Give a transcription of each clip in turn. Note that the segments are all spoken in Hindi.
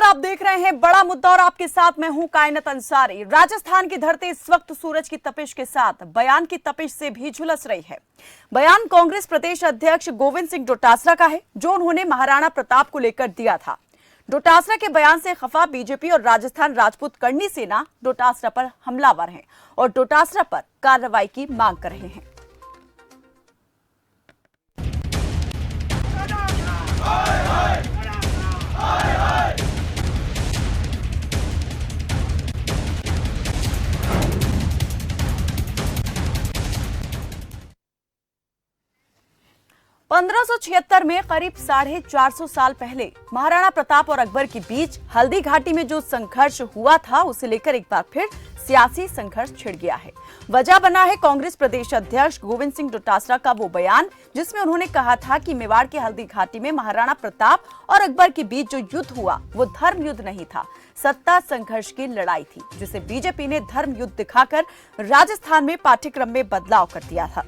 आप देख रहे हैं बड़ा मुद्दा और आपके साथ मैं हूं कायनात अंसारी। राजस्थान की धरती इस वक्त सूरज की तपिश के साथ बयान की तपिश से भी झुलस रही है। बयान कांग्रेस प्रदेश अध्यक्ष गोविंद सिंह डोटासरा का है, जो उन्होंने महाराणा प्रताप को लेकर दिया था। डोटासरा के बयान से खफा बीजेपी और राजस्थान राजपूत करनी सेना डोटासरा पर हमलावर है और डोटासरा पर कार्रवाई की मांग कर रहे हैं। 1576 में करीब 450 साल पहले महाराणा प्रताप और अकबर के बीच हल्दी घाटी में जो संघर्ष हुआ था, उसे लेकर एक बार फिर सियासी संघर्ष छिड़ गया है। वजह बना है कांग्रेस प्रदेश अध्यक्ष गोविंद सिंह डोटासरा का वो बयान, जिसमें उन्होंने कहा था कि मेवाड़ की हल्दी घाटी में महाराणा प्रताप और अकबर के बीच जो युद्ध हुआ वो धर्म युद्ध नहीं था, सत्ता संघर्ष की लड़ाई थी, जिसे बीजेपी ने धर्म युद्ध दिखाकर राजस्थान में पाठ्यक्रम में बदलाव कर दिया था।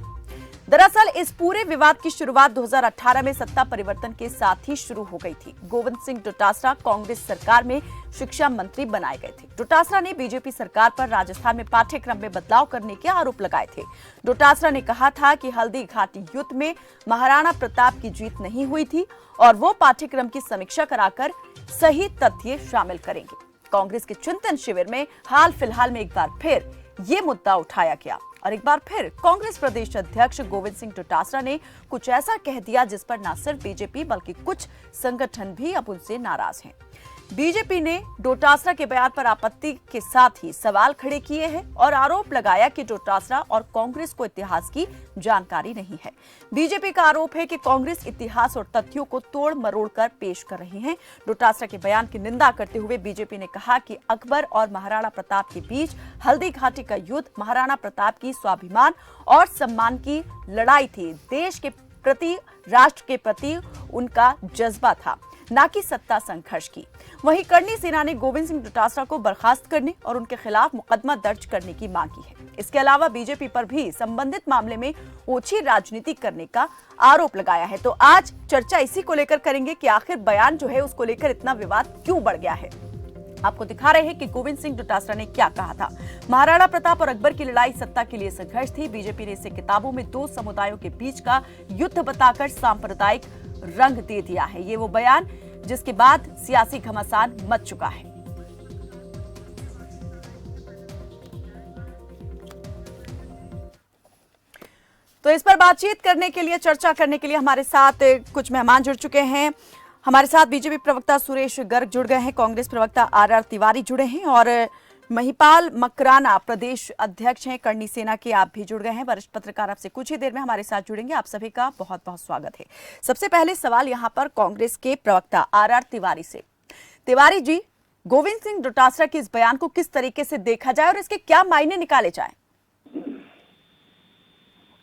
दरअसल इस पूरे विवाद की शुरुआत 2018 में सत्ता परिवर्तन के साथ ही शुरू हो गई थी। गोविंद सिंह डोटासरा कांग्रेस सरकार में शिक्षा मंत्री बनाए गए थे। डोटासरा ने बीजेपी सरकार पर राजस्थान में पाठ्यक्रम में बदलाव करने के आरोप लगाए थे। डोटासरा ने कहा था कि हल्दी घाटी युद्ध में महाराणा प्रताप की जीत नहीं हुई थी और वो पाठ्यक्रम की समीक्षा कराकर सही तथ्य शामिल करेंगे। कांग्रेस के चिंतन शिविर में हाल फिलहाल में एक बार फिर ये मुद्दा उठाया गया और एक बार फिर कांग्रेस प्रदेश अध्यक्ष गोविंद सिंह डोटासरा ने कुछ ऐसा कह दिया जिस पर न सिर्फ बीजेपी बल्कि कुछ संगठन भी अब उनसे नाराज हैं। बीजेपी ने डोटासरा के बयान पर आपत्ति के साथ ही सवाल खड़े किए हैं और आरोप लगाया कि डोटासरा और कांग्रेस को इतिहास की जानकारी नहीं है। बीजेपी का आरोप है कि कांग्रेस इतिहास और तथ्यों को तोड़ मरोड़ कर पेश कर रही है। डोटासरा के बयान की निंदा करते हुए बीजेपी ने कहा कि अकबर और महाराणा प्रताप के बीच हल्दी घाटी का युद्ध महाराणा प्रताप की स्वाभिमान और सम्मान की लड़ाई थी। देश के प्रति, राष्ट्र के प्रति उनका जज्बा था, ना कि सत्ता संघर्ष की। वहीं करनी सेना ने गोविंद सिंह डोटासरा को बर्खास्त करने और उनके खिलाफ मुकदमा दर्ज करने की मांग की है। इसके अलावा बीजेपी पर भी संबंधित मामले में ओछी राजनीति करने का आरोप लगाया है। तो आज चर्चा इसी को लेकर करेंगे कि आखिर बयान जो है उसको लेकर इतना विवाद क्यों बढ़ गया है। आपको दिखा रहे हैं कि गोविंद सिंह डोटासरा ने क्या कहा था। महाराणा प्रताप और अकबर की लड़ाई सत्ता के लिए संघर्ष थी। बीजेपी ने इसे किताबों में दो समुदायों के बीच का युद्ध बताकर सांप्रदायिक रंग दे दिया है। ये वो बयान जिसके बाद सियासी घमासान मच चुका है। तो इस पर बातचीत करने के लिए, चर्चा करने के लिए हमारे साथ कुछ मेहमान जुड़ चुके हैं। हमारे साथ बीजेपी प्रवक्ता सुरेश गर्ग जुड़ गए हैं, कांग्रेस प्रवक्ता आर तिवारी जुड़े हैं और महिपाल मकराना प्रदेश अध्यक्ष हैं करनी सेना के, आप भी जुड़ गए हैं। वरिष्ठ पत्रकार आपसे कुछ ही देर में हमारे साथ जुड़ेंगे। आप सभी का बहुत बहुत स्वागत है। सबसे पहले सवाल यहाँ पर कांग्रेस के प्रवक्ता आर तिवारी से। तिवारी जी, गोविंद सिंह डोटासरा के इस बयान को किस तरीके से देखा जाए और इसके क्या मायने निकाले जाए?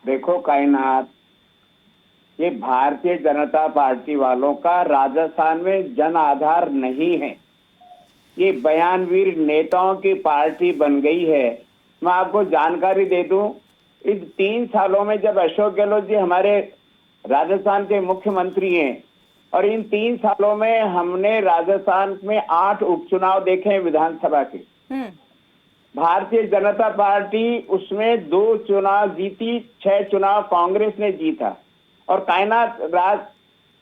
देखो कायनात, ये भारतीय जनता पार्टी वालों का राजस्थान में जन आधार नहीं है। ये बयानवीर नेताओं की पार्टी बन गई है। मैं आपको जानकारी दे दूं, इस 3 सालों में जब अशोक गहलोत जी हमारे राजस्थान के मुख्यमंत्री हैं और इन 3 सालों में हमने राजस्थान में 8 उपचुनाव देखे हैं विधानसभा के। भारतीय जनता पार्टी उसमें 2 चुनाव जीती, 6 चुनाव कांग्रेस ने जीता और कायनात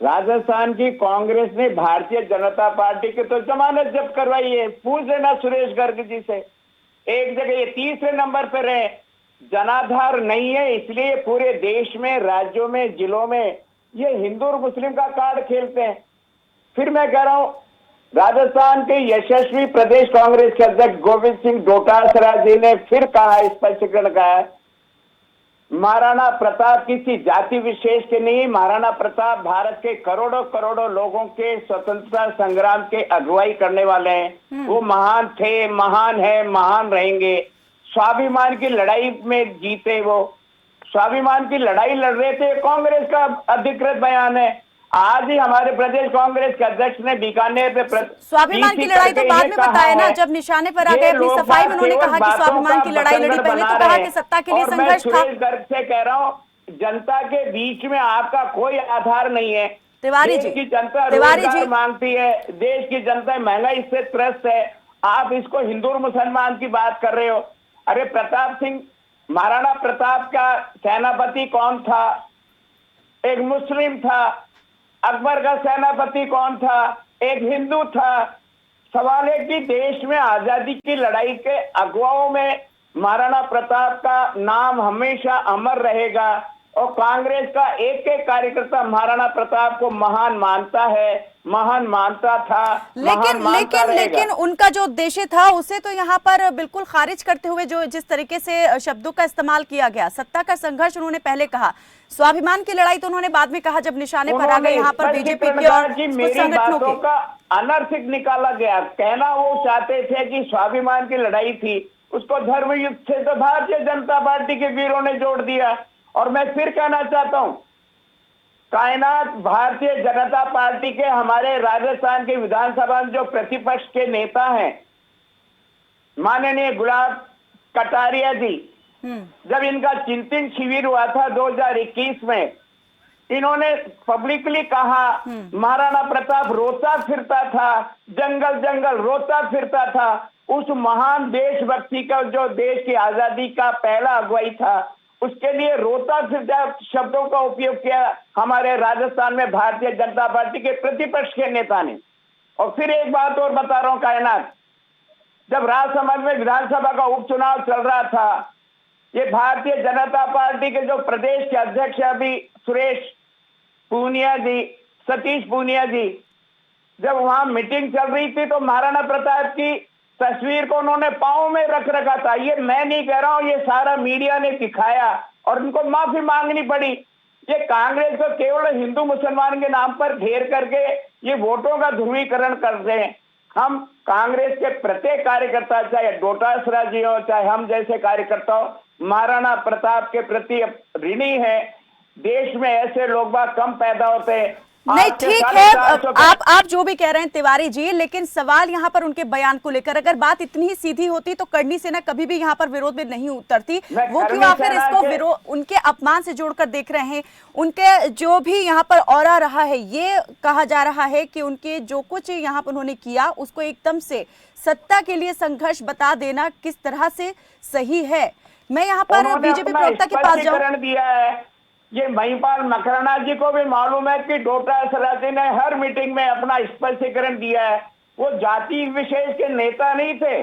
राजस्थान की कांग्रेस ने भारतीय जनता पार्टी के तो जमानत जब्त करवाई है। पूछ लेना सुरेश गर्ग जी से। एक जगह ये तीसरे नंबर पर है, जनाधार नहीं है, इसलिए पूरे देश में, राज्यों में, जिलों में ये हिंदू और मुस्लिम का कार्ड खेलते हैं। फिर मैं कह रहा हूं, राजस्थान के यशस्वी प्रदेश कांग्रेस के अध्यक्ष गोविंद सिंह डोटासरा जी ने फिर कहा, स्पष्टीकरण कहा, महाराणा प्रताप किसी जाति विशेष के नहीं, महाराणा प्रताप भारत के करोड़ों करोड़ों लोगों के स्वतंत्रता संग्राम के अगुवाई करने वाले हैं। वो महान थे, महान है, महान रहेंगे। स्वाभिमान की लड़ाई में जीते, वो स्वाभिमान की लड़ाई लड़ रहे थे। कांग्रेस का अधिकृत बयान है। आज ही हमारे प्रदेश कांग्रेस के अध्यक्ष ने बीकानेर पे स्वाभिमान की लड़ाई तो बाद में बताया ना, जब निशाने पर आ गए अपनी सफाई में उन्होंने कहा कि स्वाभिमान की लड़ाई लड़ी। पहले तो कहा कि सत्ता के लिए संघर्ष था। सुरेश गर्ग से कह रहा हूँ, जनता के बीच में आपका कोई आधार नहीं है। तिवारी देश जी, की जनता तिवारी रोजगार जी, मांगती है, देश की जनता महंगाई से त्रस्त है। आप इसको हिंदू और मुसलमान की बात कर रहे हो। अरे प्रताप सिंह, महाराणा प्रताप का सेनापति कौन था? एक मुस्लिम था। अकबर का सेनापति कौन था? एक हिंदू था। सवाल है कि देश में आजादी की लड़ाई के अगुवाओं में महाराणा प्रताप का नाम हमेशा अमर रहेगा और कांग्रेस का एक एक कार्यकर्ता महाराणा प्रताप को महान मानता है, महान मानता था, महान मानता रहेगा। लेकिन उनका जो उद्देश्य था उसे तो यहाँ पर बिल्कुल खारिज करते हुए जो जिस तरीके से शब्दों का इस्तेमाल किया गया, सत्ता का संघर्ष उन्होंने पहले कहा, स्वाभिमान की लड़ाई तो उन्होंने बाद में कहा जब निशाने पर आ गए यहाँ पर बीजेपी के और कुछ मेरी संगठनों बातों के। का अनर्थिक निकाला गया। कहना वो चाहते थे कि स्वाभिमान की लड़ाई थी, उसको धर्म युद्ध से तो भारतीय जनता पार्टी के वीरों ने जोड़ दिया। और मैं फिर कहना चाहता हूं, कायनात भारतीय जनता पार्टी के हमारे राजस्थान के विधानसभा में जो प्रतिपक्ष के नेता हैं, माननीय गुलाब कटारिया जी, जब इनका चिंतन शिविर हुआ था 2021 में, इन्होंने पब्लिकली कहा महाराणा प्रताप रोता फिरता था, जंगल जंगल रोता फिरता था। उस महान देशभक्ति का जो देश की आजादी का पहला अगुवाई था, उसके लिए रोता फिरता शब्दों का उपयोग किया हमारे राजस्थान में भारतीय जनता पार्टी के प्रतिपक्ष के नेता ने। और फिर एक बात और बता रहा हूं कायनात, जब राजसमंद में विधानसभा का उपचुनाव चल रहा था, ये भारतीय जनता पार्टी के जो प्रदेश के अध्यक्ष अभी सुरेश पूनिया जी, सतीश पूनिया जी, जब वहां मीटिंग चल रही थी तो महाराणा प्रताप की तस्वीर को उन्होंने पांव में रख रखा था। ये मैं नहीं कह रहा हूं, ये सारा मीडिया ने दिखाया और उनको माफी मांगनी पड़ी। ये कांग्रेस को केवल हिंदू मुसलमान के नाम पर घेर करके ये वोटों का ध्रुवीकरण कर रहे हैं। हम कांग्रेस के प्रत्येक कार्यकर्ता, चाहे डोटासरा जी हो, चाहे हम जैसे कार्यकर्ता हो, महाराणा प्रताप के प्रति ऋणी है। देश में ऐसे लोग बाग कम पैदा होते हैं। नहीं ठीक है, आप जो भी कह रहे हैं तिवारी जी, लेकिन सवाल यहाँ पर उनके बयान को लेकर, अगर बात इतनी ही सीधी होती तो करणी सेना कभी भी यहाँ पर विरोध में नहीं उतरती। वो क्यों आखिर इसको विरोध उनके अपमान से जोड़कर देख रहे हैं? उनके जो भी यहाँ पर ऑरा रहा है, ये कहा जा रहा है कि उनके जो कुछ यहाँ पर उन्होंने किया उसको एकदम से सत्ता के लिए संघर्ष बता देना किस तरह से सही है। मैं यहाँ पर बीजेपी प्रवक्ता के पास जाऊं। दिया है, ये महिपाल मकराना जी को भी मालूम है कि डोटासरा जी ने हर मीटिंग में अपना स्पष्टीकरण दिया है। वो जाति विशेष के नेता नहीं थे।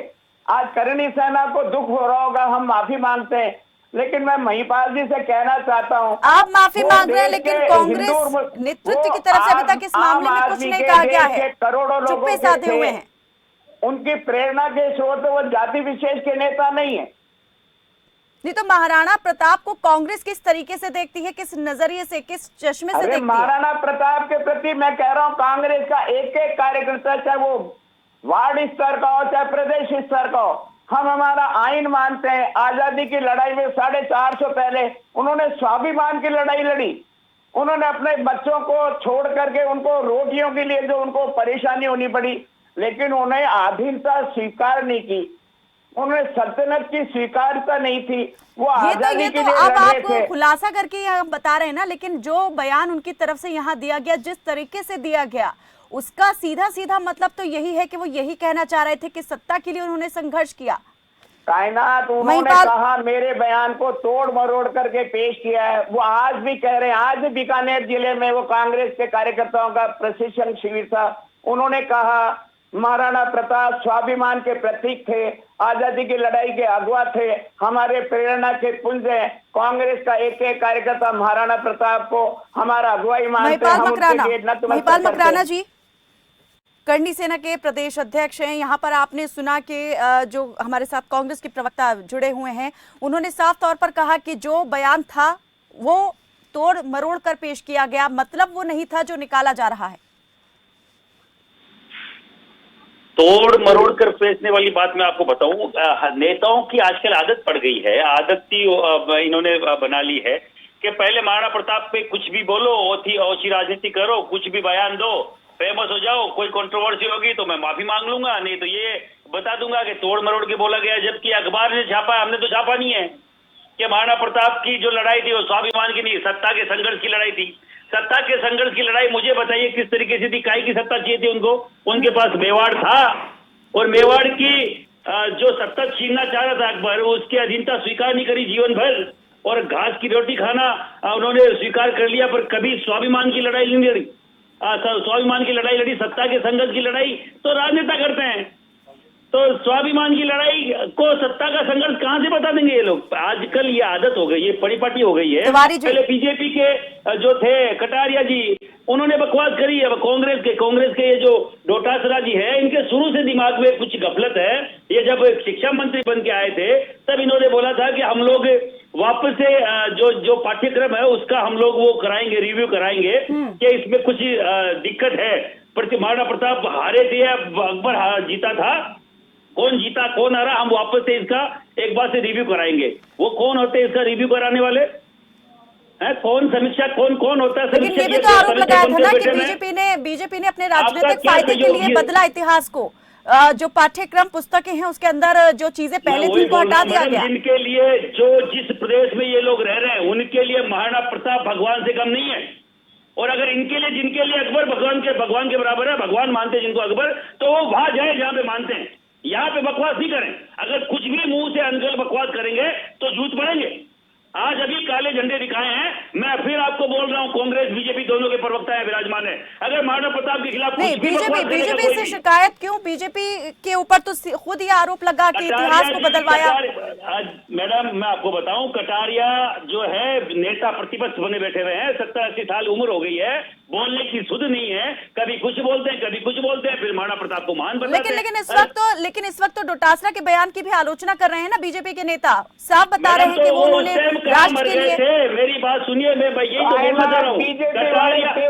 आज करणी सेना को दुख हो रहा होगा, हम माफी मांगते हैं, लेकिन मैं महिपाल जी से कहना चाहता हूं, आप माफी मांग रहे हैं, लेकिन कांग्रेस नेतृत्व की तरफ से अभी तक इस मामले में कुछ नहीं कहा गया है। करोड़ों लोग चुप्पे साधे हुए हैं। उनकी प्रेरणा के स्रोत वो जाति विशेष के नेता नहीं है। नहीं तो महाराणा प्रताप को कांग्रेस किस तरीके से देखती है, किस नजरिए से, किस चश्मे से देखती है? महाराणा प्रताप के प्रति मैं कह रहा हूं, कांग्रेस का एक एक कार्यकर्ता, चाहे वो वार्ड स्तर का हो चाहे प्रदेश स्तर का हो, हम हमारा आइन मानते हैं। आजादी की लड़ाई में 450 पहले उन्होंने स्वाभिमान की लड़ाई लड़ी। उन्होंने अपने बच्चों को छोड़ करके उनको रोटियों के लिए जो उनको परेशानी होनी पड़ी, लेकिन उन्हें अधीनता स्वीकार नहीं की, उन्हें सल्तनत की स्वीकारता नहीं थी। वो आजादी के लिए अब लड़ रहे थे। आप खुलासा करके यहाँ बता रहे हैं ना, लेकिन जो बयान उनकी तरफ से यहाँ दिया गया, जिस तरीके से दिया गया, उसका सीधा सीधा मतलब तो यही है कि वो यही कहना चाह रहे थे कि सत्ता के लिए उन्होंने संघर्ष किया। कायनात, उन्होंने कहा मेरे बयान को तोड़ मरोड़ करके पेश किया है। वो आज भी कह रहे हैं, आज भी बीकानेर जिले में वो कांग्रेस के कार्यकर्ताओं का प्रशिक्षण शिविर था। उन्होंने कहा महाराणा प्रताप स्वाभिमान के प्रतीक थे, आजादी की लड़ाई के अगुवा थे, हमारे प्रेरणा के पुंज हैं। कांग्रेस का एक एक कार्यकर्ता महाराणा प्रताप को हमारा अगुवाई मानते हैं। महिपाल मकराना जी करणी सेना के प्रदेश अध्यक्ष हैं। यहाँ पर आपने सुना कि जो हमारे साथ कांग्रेस के प्रवक्ता जुड़े हुए हैं, उन्होंने साफ तौर पर कहा कि जो बयान था वो तोड़ मरोड़ कर पेश किया गया, मतलब वो नहीं था जो निकाला जा रहा है। तोड़ मरोड़ कर पेशने वाली बात मैं आपको बताऊं, नेताओं की आजकल आदत पड़ गई है, आदत ही इन्होंने बना ली है कि पहले महाराणा प्रताप पे कुछ भी बोलो, ओछी राजनीति करो, कुछ भी बयान दो, फेमस हो जाओ, कोई कंट्रोवर्सी होगी तो मैं माफी मांग लूंगा, नहीं तो ये बता दूंगा कि तोड़ मरोड़ के बोला गया। जबकि अखबार ने छापा है, हमने तो छापा नहीं है कि महाराणा प्रताप की जो लड़ाई थी वो स्वाभिमान की नहीं, सत्ता के संघर्ष की लड़ाई थी। सत्ता के संघर्ष की लड़ाई मुझे बताइए किस तरीके से थी, काय की सत्ता चाहिए थी उनको? उनके पास मेवाड़ था और मेवाड़ की जो सत्ता छीनना चाह रहा था अकबर, उसकी अधीनता स्वीकार नहीं करी जीवन भर, और घास की रोटी खाना उन्होंने स्वीकार कर लिया, पर कभी स्वाभिमान की लड़ाई नहीं लड़ी। स्वाभिमान की लड़ाई लड़ी, सत्ता के संघर्ष की लड़ाई तो राजनेता करते हैं, तो स्वाभिमान की लड़ाई को सत्ता का संघर्ष कहां से बता देंगे ये लोग? आजकल ये आदत हो गई है, परिपाटी हो गई है। तिवारी जी, पहले बीजेपी के जो थे कटारिया जी, उन्होंने बकवास करी है। कांग्रेस के ये जो डोटासरा जी है, इनके शुरू से दिमाग में कुछ गफलत है। ये जब शिक्षा मंत्री बन के आए थे तब इन्होंने बोला था कि हम लोग वापस से जो पाठ्यक्रम है उसका हम लोग वो कराएंगे, रिव्यू कराएंगे कि इसमें कुछ दिक्कत है। महाराणा प्रताप हारे थे, अकबर जीता था, कौन जीता कौन हारा, हम वापस से इसका एक बार से रिव्यू कराएंगे। वो कौन होते हैं इसका रिव्यू कराने वाले? है कौन? समीक्षा कौन होता है? लेकिन ये भी तो आरोप लगाया था ना कि बीजेपी ने अपने राजनीतिक फायदे के लिए बदला इतिहास को। जो पाठ्यक्रम पुस्तकें हैं उसके अंदर जो चीजें पहले थी उनको हटा दिया गया। जिनके लिए जिस प्रदेश में ये लोग रह रहे हैं उनके लिए महाराणा प्रताप भगवान से कम नहीं है। और अगर जिनके लिए अकबर भगवान के बराबर है, भगवान मानते हैं जिनको अकबर, तो वो वहां जाए जहां पे मानते हैं, यहाँ पे बकवास नहीं करें। अगर कुछ भी मुंह से अनगढ़ बकवास करेंगे तो जूझ पड़ेंगे। आज अभी काले झंडे दिखाए हैं, मैं फिर आपको बोल रहा हूँ, कांग्रेस बीजेपी दोनों के प्रवक्ता है, विराजमान है। अगर महाराणा प्रताप के खिलाफ नहीं, बीजेपी से शिकायत क्यों? बीजेपी के ऊपर तो खुद ही आरोप लगा कि इतिहास को बदलवाया। मैडम मैं आपको बताऊं, कटारिया जो है नेता प्रतिपक्ष बने बैठे हुए हैं, 70-80 साल उम्र हो गई है, बोलने की सुध नहीं है, कभी कुछ बोलते हैं कभी कुछ बोलते हैं, फिर महाराणा प्रताप को महान बताते हैं। लेकिन इस वक्त तो डोटासरा के बयान की भी आलोचना कर रहे हैं ना बीजेपी के नेता, साफ बता रहे हैं कि वो उन्होंने राष्ट्र के लिए। मेरी बात सुनिए, मैं यही तो बोलना चाह रहा हूँ। कटारिया के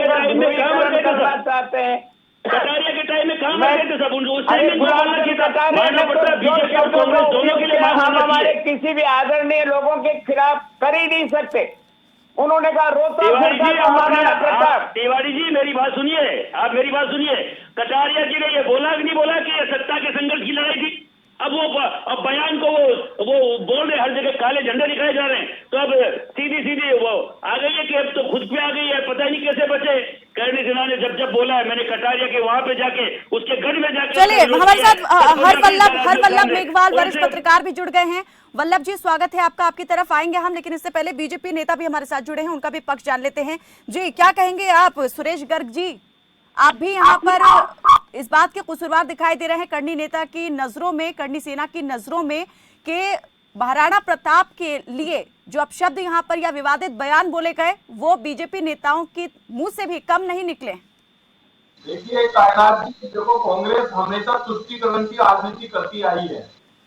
टाइम में कहाँ मर गए थे सब? कटारिया के टाइम में कहाँ मर गए थे सब? उस टाइम में महाराणा प्रताप बीजेपी और कांग्रेस दोनों के लिए हम हमारे किसी भी आदरणीय लोगों के खिलाफ कर ही नहीं सकते। उन्होंने कहा रोता महाराणा प्रताप। तिवारी जी मेरी बात सुनिए, आप मेरी बात सुनिए। कटारिया जी ने ये बोला कि नहीं बोला कि ये सत्ता के संघर्ष की लड़ाई थी? अब बयान को वो बोल रहे, हर जगह काले झंडे दिखाए जा रहे हैं, तो अब सीधी वो आ गई है कि अब तो खुद पे आ गई है, पता नहीं कैसे बचे। करणी सिन्हा ने जब बोला है, मैंने कटारिया के वहां पे जाके उसके गढ़ में जाके। चलिए हमारे साथ हरवल्लभ मेघवाल वरिष्ठ पत्रकार भी जुड़ गए हैं। वल्लभ जी स्वागत है आपका, आपकी तरफ आएंगे हम, लेकिन इससे पहले बीजेपी नेता भी हमारे साथ जुड़े हैं, उनका भी पक्ष जान लेते हैं। जी क्या कहेंगे आप? सुरेश गर्ग जी, आप भी यहाँ पर इस बात के कसूरवार दिखाई दे रहे हैं करणी नेता की नजरों में, करणी सेना की नजरों में, कि महाराणा प्रताप के लिए जो अपशब्द यहाँ पर या विवादित बयान बोले गए वो बीजेपी नेताओं के मुंह से भी कम नहीं निकले। देखिए कायनात जी, देखो कांग्रेस हमेशा तुष्टीकरण की राजनीति करती आई है।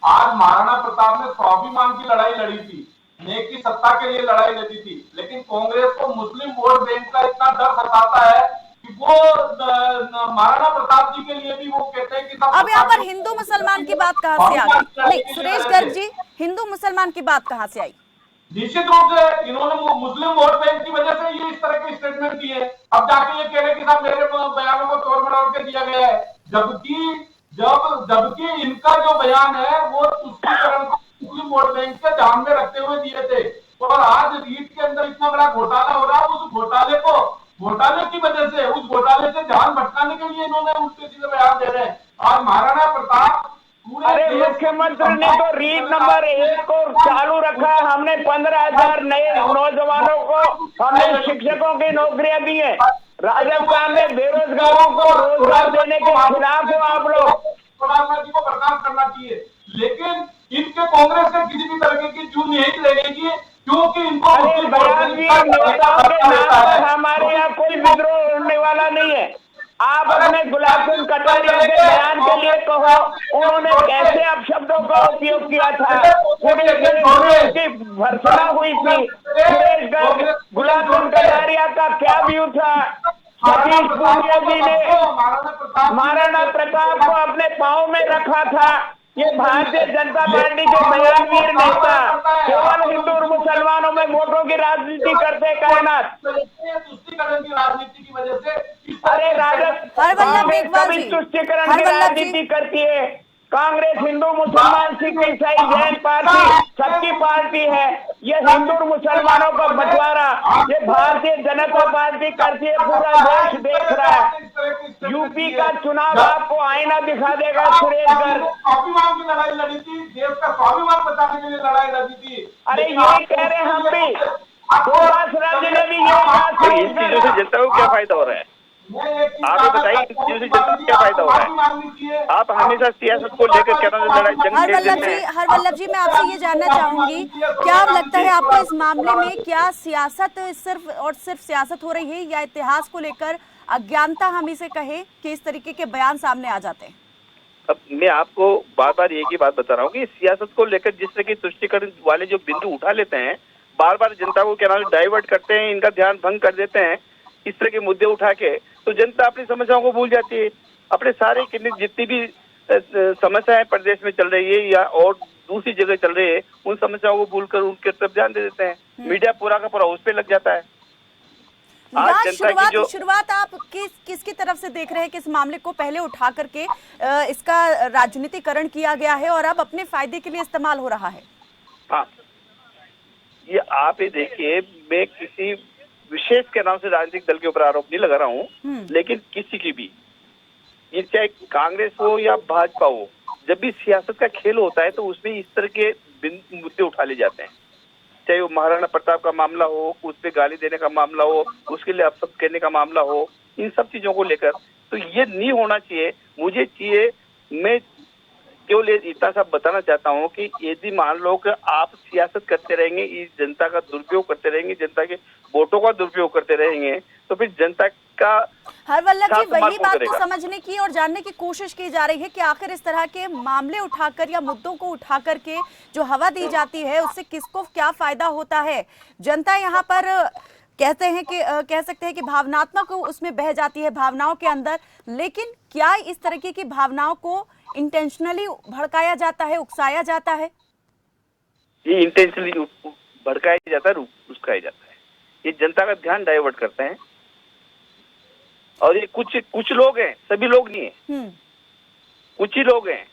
आज महाराणा प्रताप ने स्वाभिमान की लड़ाई लड़ी थी, नेक की सत्ता के लिए लड़ाई लड़ी थी, लेकिन कांग्रेस को मुस्लिम वोट बैंक का इतना डर सताता है कि वो महाराणा प्रताप जी के लिए भी वो कहते हैं कि अब यहाँ पर हिंदू मुसलमान की बात कहाँ से आ गई? नहीं सुरेश गर्ग जी, हिंदू मुसलमान की बात कहाँ से आई? निश्चित रूप से इन्होंने मुस्लिम वोट बैंक की वजह से ये इस तरह के स्टेटमेंट दिए। अब जाके ये कह रहे कि साहब मेरे बयानों को तोड़ मरोड़ के दिया गया है, जबकि इनका जो बयान है वो तुष्टीकरण को मुस्लिम वोट बैंक के ध्यान में रखते हुए दिए थे। और आज रीट के अंदर इतना बड़ा घोटाला हो रहा है, उस घोटाले की वजह से, उस घोटाले से ध्यान भटकाने के लिए इन्होंने उल्टे सीधे बयान दे रहे हैं। और महाराणा प्रताप, अरे मुख्यमंत्री ने तो रीड नंबर 1 को चालू रखा है। हमने 15,000 नए नौजवानों को हमने शिक्षकों की नौकरियां दी है। राजस्थान में बेरोजगारों को रोजगार देने के खिलाफ हो आप लोग। प्रधानमंत्री को बर्दाश्त करना चाहिए, लेकिन इनके कांग्रेस से किसी भी तरह की चून नहीं लगेगी, क्योंकि इनको हमारे यहाँ कोई विद्रोह होने वाला नहीं है। आप अपने गुलाब सिंह कटारिया के बयान के लिए कहो, उन्होंने कैसे अपशब्दों का उपयोग किया था, की भर्सना हुई थी। सुरेश गर्ग, गुलाब सिंह कटारिया का क्या व्यू था? सतीश पूनिया जी ने महाराणा प्रताप को अपने पांव में रखा था। ये भारतीय जनता पार्टी के बयानवीर नेता केवल हिंदू और मुसलमानों में वोटों की राजनीति करते कायनात। तुष्टीकरण की राजनीति की वजह से अरे राजस्थान तुष्टीकरण की राजनीति करती है। कांग्रेस हिंदू मुसलमान सिख ईसाई जैन पार्टी सबकी पार्टी है। ये हिंदू और मुसलमानों का बंटवारा ये भारतीय जनता पार्टी करती है, पूरा देश देख रहा है। यूपी का चुनाव आपको आईना दिखा देगा। सुरेश गर्ग स्वाभिमान की लड़ाई लड़ी थी, देश का स्वाभिमान बचाने के लिए लड़ाई लड़ी थी। अरे यही कह रहे हैं हम भी, सुभाष राज्य ने भी ये कहा। तो इन चीजों से जनता को क्या फायदा हो रहा है? आप ये बताइए, इन चीजों से जनता को क्या फायदा हो रहा है? आप हमेशा सियासत को लेकर क्या लड़ाई जंग हर छेड़ वल्लभ देते जी, हैं। हर वल्लभ जी, मैं आपसे ये जानना चाहूंगी, क्या लगता है आपको इस मामले में क्या सियासत सिर्फ और सिर्फ सियासत हो रही है या इतिहास को लेकर अज्ञानता हम इसे कहें कि इस तरीके के बयान सामने आ जाते हैं? अब मैं आपको बार बार एक ही बात बता रहा हूँ कि सियासत को लेकर जिस तरह की तुष्टिकरण वाले जो बिंदु उठा लेते हैं, बार बार जनता को क्या डाइवर्ट करते हैं, इनका ध्यान भंग कर देते हैं इस तरह के मुद्दे उठा के, तो जनता अपनी समस्याओं को भूल जाती है। अपने सारे जितनी भी समस्याएं प्रदेश में चल रही है या और दूसरी जगह चल रही है, उन समस्याओं को भूलकर उनके तरफ ध्यान दे देते हैं। मीडिया पूरा का पूरा उस पे लग जाता है। आज जनता की शुरुआत आप किसकी तरफ से देख रहे हैं कि इस मामले को पहले उठा करके इसका राजनीतिकरण किया गया है और अब अपने फायदे के लिए इस्तेमाल हो रहा है? हाँ, ये आप ये देखिए, मैं किसी विशेष के नाम से राजनीतिक दल के ऊपर आरोप नहीं लगा रहा हूँ, लेकिन किसी की भी, ये चाहे कांग्रेस हो या भाजपा हो, जब भी सियासत का खेल होता है तो उसमें इस तरह के मुद्दे उठा ले जाते हैं। चाहे वो महाराणा प्रताप का मामला हो, उस पर गाली देने का मामला हो, उसके लिए अपशब्द कहने का मामला हो, इन सब चीजों को लेकर तो ये नहीं होना चाहिए। मुझे चाहिए, मैं केवल इतना सा बताना चाहता हूँ कि यदि मान लो कि आप सियासत करते रहेंगे, इस जनता का दुरुपयोग करते रहेंगे, जनता के वोटों का दुरुपयोग करते रहेंगे, तो फिर जनता का हर वल्लभ जी, वही बात तो समझने की और जानने की कोशिश की जा रही है कि आखिर इस तरह के मामले उठाकर या मुद्दों को उठा करके जो हवा दी जाती है उससे किसको क्या फायदा होता है। जनता यहाँ पर कहते हैं कि कह सकते हैं कि भावनात्मक उसमें बह जाती है, भावनाओं के अंदर, लेकिन क्या इस तरीके की भावनाओं को इंटेंशनली भड़काया जाता है, उकसाया जाता है? ये इंटेंशनली भड़काया जाता है, उकसाया जाता है। ये जनता का ध्यान डाइवर्ट करते हैं और ये कुछ लोग हैं, सभी लोग नहीं है, कुछ ही लोग हैं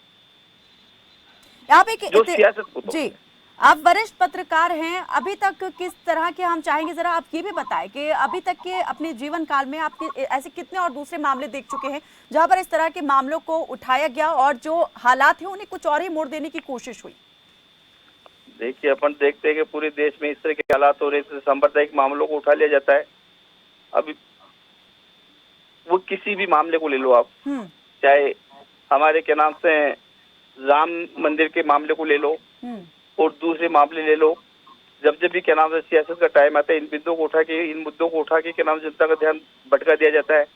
आप एक जो सियासत को जी, आप वरिष्ठ पत्रकार हैं, अभी तक किस तरह के, हम चाहेंगे जरा आप ये भी बताएं कि अभी तक के अपने जीवन काल में आप ऐसे कितने और दूसरे मामले देख चुके हैं जहां पर इस तरह के मामलों को उठाया गया और जो हालात हैं उन्हें कुछ और ही मोड़ देने की कोशिश हुई? देखिए, अपन देखते हैं कि पूरे देश में इस तरह के हालात हो रहे हैं, सांप्रदायिक मामलों को उठा लिया जाता है। अभी वो किसी भी मामले को ले लो आप, चाहे हमारे क्या नाम से राम मंदिर के मामले को ले लो और दूसरे मामले ले लो, जब भी क्या नाम से सियासत का टाइम आता है, इन बिंदुओं को उठा के, इन मुद्दों को उठा के क्या नाम जनता का ध्यान भटका दिया जाता है।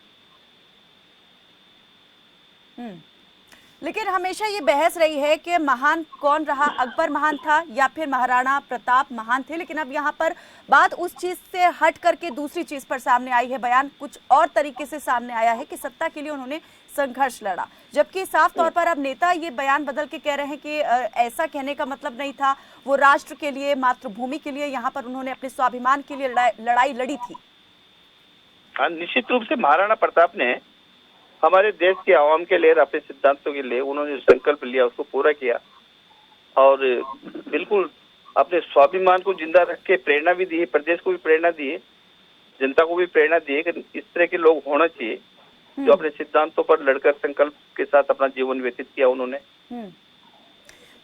लेकिन हमेशा ये बहस रही है कि महान कौन रहा, अकबर महान था या फिर महाराणा प्रताप महान थे, लेकिन अब यहाँ पर बात उस चीज से हट करके दूसरी चीज पर सामने आई है। बयान कुछ और तरीके से सामने आया है कि सत्ता के लिए उन्होंने संघर्ष लड़ा, जबकि साफ तौर पर अब नेता ये बयान बदल के कह रहे हैं कि ऐसा कहने का मतलब नहीं था, वो राष्ट्र के लिए, मातृभूमि के लिए यहाँ पर उन्होंने अपने स्वाभिमान के लिए लड़ाई लड़ी थी। हाँ, निश्चित रूप से महाराणा प्रताप ने हमारे देश के आवाम के लिए, अपने सिद्धांतों के लिए उन्होंने संकल्प लिया, उसको पूरा किया और बिल्कुल अपने स्वाभिमान को जिंदा रख के प्रेरणा भी दी है, प्रदेश को भी प्रेरणा दी है, जनता को भी प्रेरणा दी है कि इस तरह के लोग होना चाहिए जो अपने सिद्धांतों पर लड़कर संकल्प के साथ अपना जीवन व्यतीत किया उन्होंने।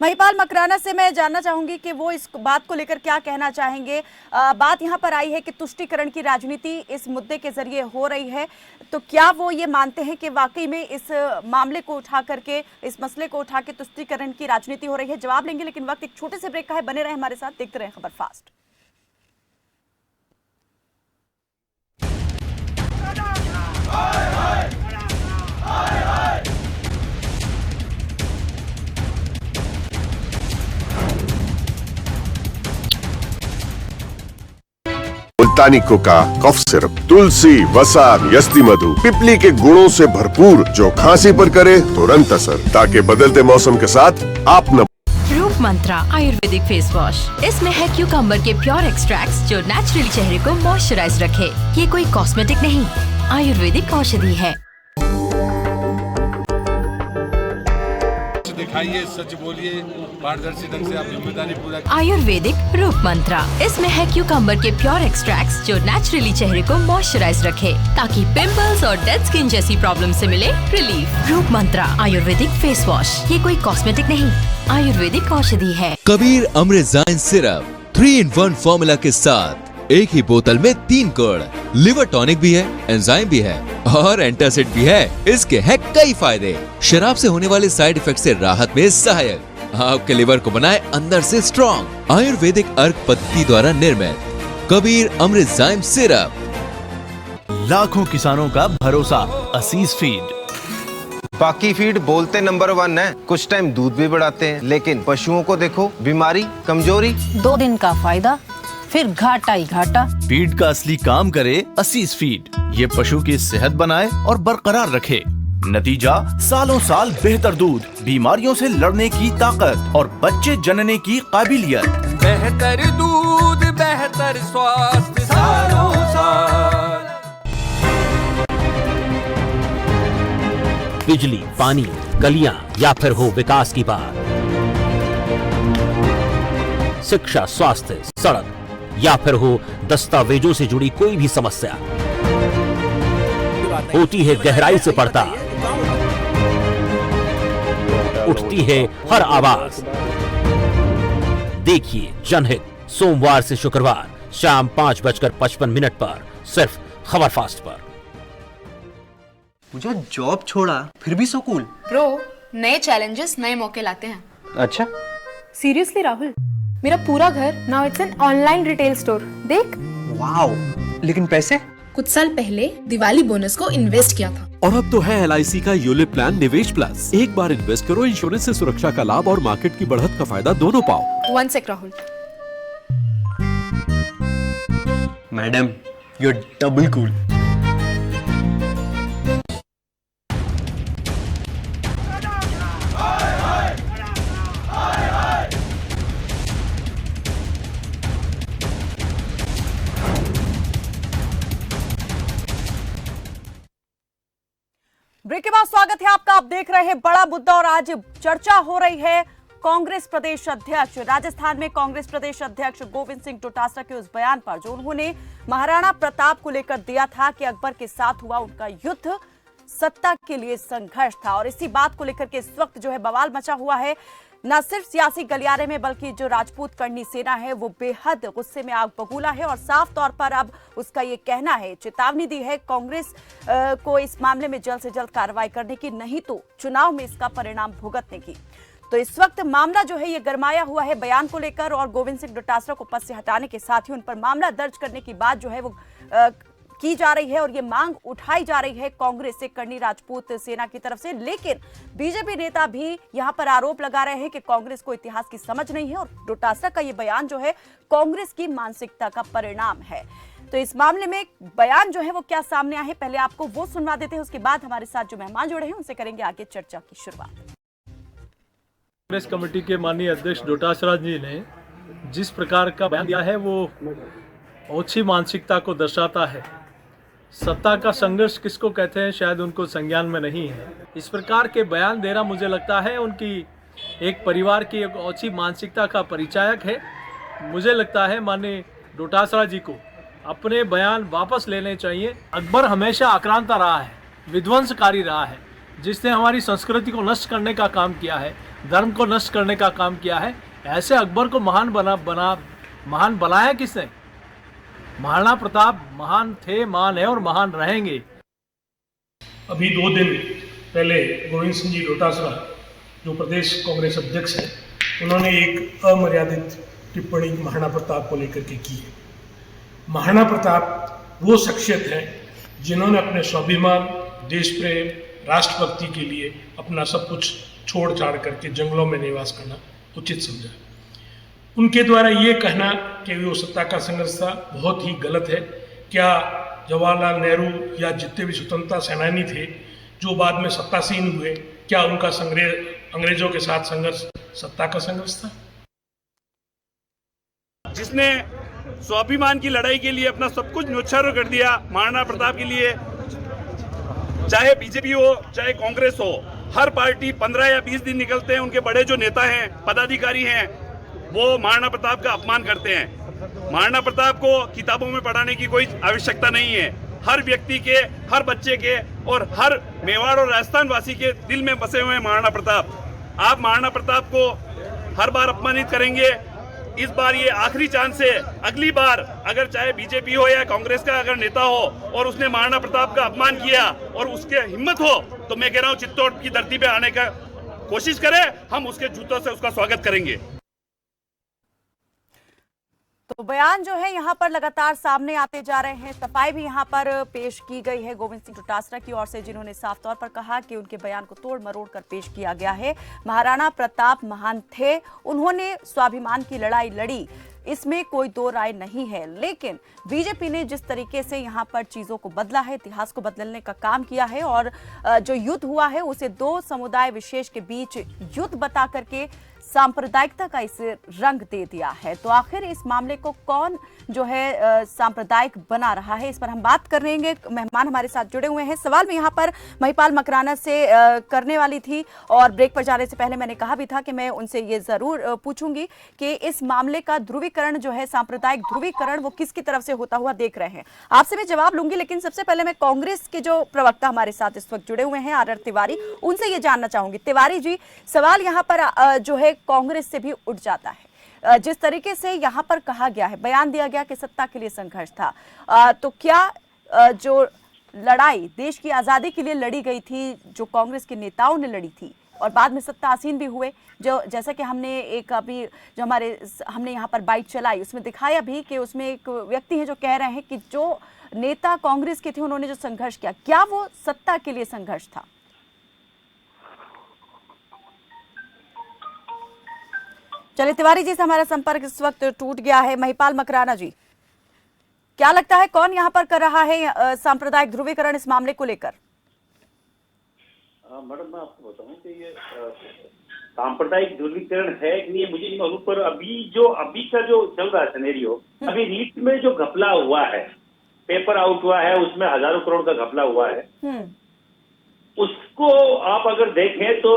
महिपाल मकराना से मैं जानना चाहूंगी कि वो इस बात को लेकर क्या कहना चाहेंगे। बात यहाँ पर आई है कि तुष्टीकरण की राजनीति इस मुद्दे के जरिए हो रही है, तो क्या वो ये मानते हैं कि वाकई में इस मामले को उठा करके, इस मसले को उठा के तुष्टीकरण की राजनीति हो रही है? जवाब लेंगे, लेकिन वक्त एक छोटे से ब्रेक का है, बने रहे हमारे साथ, देखते रहे खबर फास्ट। मुल्तानी कोका कफ सिरप, तुलसी, वसा, यस्ती मधु, पिपली के गुणों से भरपूर, जो खांसी पर करे तुरंत असर, ताकि बदलते मौसम के साथ आप न। रूप मंत्रा आयुर्वेदिक फेस वॉश, इसमें है क्यूकम्बर के प्योर एक्सट्रैक्ट्स जो नेचुरली चेहरे को मॉइस्चराइज रखे। ये कोई कॉस्मेटिक नहीं, आयुर्वेदिक औषधि है। दिखाइए, सच बोलिए, पारदर्शी ढंग से आप जिम्मेदारी पूरा। आयुर्वेदिक रूप मंत्रा, इसमें है क्यूकम्बर के प्योर एक्सट्रैक्ट्स जो नेचुरली चेहरे को मॉइस्चराइज रखे ताकि पिंपल्स और डेड स्किन जैसी प्रॉब्लम से मिले रिलीफ। रूप मंत्रा आयुर्वेदिक फेस वॉश, ये कोई कॉस्मेटिक नहीं, आयुर्वेदिक औषधि है। कबीर अमृतजाइन सिरप 3-in-1 फॉर्मूला के साथ एक ही बोतल में 3 गुण, लिवर टॉनिक भी है, एंजाइम भी है और एंटासिड भी है। इसके हैं कई फायदे। शराब से होने वाले साइड इफेक्ट से राहत में सहायक, आपके लिवर को बनाए अंदर से स्ट्रॉन्ग। आयुर्वेदिक अर्क पद्धति द्वारा निर्मित कबीर अमृतजाइन सिरप। लाखों किसानों का भरोसा असीस फीड। बाकी फीड बोलते नंबर 1 है, कुछ टाइम दूध भी बढ़ाते हैं, लेकिन पशुओं को देखो, बीमारी, कमजोरी। 2 दिन का फायदा, फिर घाटा ही घाटा। फीड का असली काम करे असीस फीड। ये पशु की सेहत बनाए और बरकरार रखे। नतीजा सालों साल बेहतर दूध, बीमारियों से लड़ने की ताकत और बच्चे जनने की काबिलियत। बेहतर दूध, बेहतर स्वास्थ्य सालों साल। बिजली, पानी, गलियां या फिर हो विकास की बात, शिक्षा, स्वास्थ्य, सड़क या फिर हो दस्तावेजों से जुड़ी कोई भी समस्या, होती है गहराई से पड़ताल, उठती है हर आवाज। देखिए जनहित सोमवार से शुक्रवार शाम 5:55 पर सिर्फ खबर फास्ट पर। मुझे जॉब छोड़ा फिर भी सो कूल। ब्रो, नए चैलेंजेस नए मौके लाते हैं। अच्छा, सीरियसली राहुल, मेरा पूरा घर now it's an online retail store. देख, वाओ, लेकिन पैसे? कुछ साल पहले दिवाली बोनस को इन्वेस्ट किया था। और अब तो है LIC का यूलिप प्लान निवेश प्लस। एक बार इन्वेस्ट करो, इंश्योरेंस से सुरक्षा का लाभ और मार्केट की बढ़त का फायदा दोनों पाओ। 1 sec Rahul. Madam, you are double cool. Break के बाद स्वागत है आपका। आप देख रहे हैं बड़ा मुद्दा और आज चर्चा हो रही है कांग्रेस प्रदेश अध्यक्ष, राजस्थान में कांग्रेस प्रदेश अध्यक्ष गोविंद सिंह डोटासरा के उस बयान पर जो उन्होंने महाराणा प्रताप को लेकर दिया था कि अकबर के साथ हुआ उनका युद्ध सत्ता के लिए संघर्ष था। और इसी बात को लेकर के इस वक्त जो है बवाल मचा हुआ है, न सिर्फ सियासी गलियारे में बल्कि जो राजपूत करनी सेना है वो बेहद गुस्से में आग बबूला है। और साफ तौर पर अब उसका ये कहना है, चेतावनी दी है कांग्रेस को इस मामले में जल्द से जल्द कार्रवाई करने की, नहीं तो चुनाव में इसका परिणाम भुगतने की। तो इस वक्त मामला जो है ये गरमाया हुआ है बयान को लेकर और गोविंद सिंह डोटासरा को पद से हटाने के साथ ही उन पर मामला दर्ज करने की बात जो है वो की जा रही है और ये मांग उठाई जा रही है कांग्रेस से, करनी राजपूत सेना की तरफ से। लेकिन बीजेपी नेता भी यहां पर आरोप लगा रहे हैं कि कांग्रेस को इतिहास की समझ नहीं है और डोटासरा का ये बयान जो है कांग्रेस की मानसिकता का परिणाम है। तो इस मामले में बयान जो है वो क्या सामने आए, पहले आपको वो सुनवा देते हैं, उसके बाद हमारे साथ जो मेहमान जुड़े हैं उनसे करेंगे आगे चर्चा की शुरुआत। कांग्रेस कमेटी के माननीय अध्यक्ष डोटासरा जी ने जिस प्रकार का बयान दिया है वो ओछी मानसिकता को दर्शाता है। सत्ता का संघर्ष किसको कहते हैं शायद उनको संज्ञान में नहीं है। इस प्रकार के बयान देना मुझे लगता है उनकी एक परिवार की एक ओछी मानसिकता का परिचायक है। मुझे लगता है माननीय डोटासरा जी को अपने बयान वापस लेने चाहिए। अकबर हमेशा आक्रांता रहा है, विध्वंसकारी रहा है, जिसने हमारी संस्कृति को नष्ट करने का काम किया है, धर्म को नष्ट करने का काम किया है। ऐसे अकबर को महान बनाया किसने? महाराणा प्रताप महान थे, महान है और महान रहेंगे। अभी 2 दिन पहले गोविंद सिंह जी डोटासरा जो प्रदेश कांग्रेस अध्यक्ष हैं, उन्होंने एक अमर्यादित टिप्पणी महाराणा प्रताप को लेकर के की है। महाराणा प्रताप वो शख्सियत हैं जिन्होंने अपने स्वाभिमान, देश प्रेम, राष्ट्रभक्ति के लिए अपना सब कुछ छोड़ छाड़ करके जंगलों में निवास करना उचित समझा। उनके द्वारा ये कहना कि वो सत्ता का संघर्ष था बहुत ही गलत है। क्या जवाहरलाल नेहरू या जितने भी स्वतंत्रता सेनानी थे जो बाद में सत्तासीन हुए, क्या उनका अंग्रेजों के साथ संघर्ष सत्ता का संघर्ष था? जिसने स्वाभिमान की लड़ाई के लिए अपना सब कुछ न्योछावर कर दिया महाराणा प्रताप के लिए, चाहे बीजेपी हो चाहे कांग्रेस हो, हर पार्टी 15 या 20 दिन निकलते हैं, उनके बड़े जो नेता हैं, पदाधिकारी हैं, वो महाराणा प्रताप का अपमान करते हैं। महाराणा प्रताप को किताबों में पढ़ाने की कोई आवश्यकता नहीं है। हर व्यक्ति के, हर बच्चे के और हर मेवाड़ और राजस्थान वासी के दिल में बसे हुए हैं महाराणा प्रताप। आप महाराणा प्रताप को हर बार अपमानित करेंगे, इस बार ये आखिरी चांस है। अगली बार अगर चाहे बीजेपी हो या कांग्रेस का अगर नेता हो और उसने महाराणा प्रताप का अपमान किया और उसके हिम्मत हो, तो मैं कह रहा हूँ चित्तौड़ की धरती पे आने का कोशिश करे, हम उसके जूतों से उसका स्वागत करेंगे। तो बयान जो है यहाँ पर लगातार सामने आते जा रहे हैं। सफाई भी यहाँ पर पेश की गई है गोविंद सिंह डोटासरा की ओर से, जिन्होंने साफ तौर पर कहा कि उनके बयान को तोड़ मरोड़ कर पेश किया गया है। महाराणा प्रताप महान थे, उन्होंने स्वाभिमान की लड़ाई लड़ी, इसमें कोई दो राय नहीं है। लेकिन बीजेपी ने जिस तरीके से यहाँ पर चीजों को बदला है, इतिहास को बदलने का काम किया है और जो युद्ध हुआ है उसे दो समुदाय विशेष के बीच युद्ध बता करके सांप्रदायिकता का इसे रंग दे दिया है। तो आखिर इस मामले को कौन जो है सांप्रदायिक बना रहा है, इस पर हम बात करेंगे। मेहमान हमारे साथ जुड़े हुए हैं। सवाल मैं यहाँ पर महिपाल मकराना से करने वाली थी और ब्रेक पर जाने से पहले मैंने कहा भी था कि मैं उनसे ये जरूर पूछूंगी कि इस मामले का ध्रुवीकरण जो है, सांप्रदायिक ध्रुवीकरण, वो किसकी तरफ से होता हुआ देख रहे हैं। आपसे मैं जवाब लूंगी, लेकिन सबसे पहले मैं कांग्रेस के जो प्रवक्ता हमारे साथ इस वक्त जुड़े हुए हैं आर तिवारी, उनसे ये जानना चाहूंगी। तिवारी जी, सवाल यहाँ पर जो है कांग्रेस से भी उठ जाता है। जिस तरीके से यहाँ पर कहा गया है, बयान दिया गया कि सत्ता के लिए संघर्ष था, तो क्या जो लड़ाई देश की आजादी के लिए लड़ी गई थी, जो कांग्रेस के नेताओं ने लड़ी थी और बाद में सत्ता आसीन भी हुए, जो जैसा कि हमने एक अभी जो हमने यहाँ पर बाइट चलाई उसमें दिखाया भी कि उसमें एक व्यक्ति है जो कह रहे हैं कि जो नेता कांग्रेस के थे उन्होंने जो संघर्ष किया, क्या वो सत्ता के लिए संघर्ष था? चलिए तिवारी जी से हमारा संपर्क इस वक्त टूट गया है। महिपाल मकराना जी, क्या लगता है कौन यहाँ पर कर रहा है सांप्रदायिक ध्रुवीकरण इस मामले को लेकर? मैडम, मैं आपको बताऊं कि ये सांप्रदायिक ध्रुवीकरण है कि नहीं मुझे नहीं मालूम, पर अभी का जो चल रहा है सिनेरियो, अभी रीट में जो घपला हुआ है, पेपर आउट हुआ है, उसमें हजारों करोड़ का घपला हुआ है, उसको आप अगर देखें तो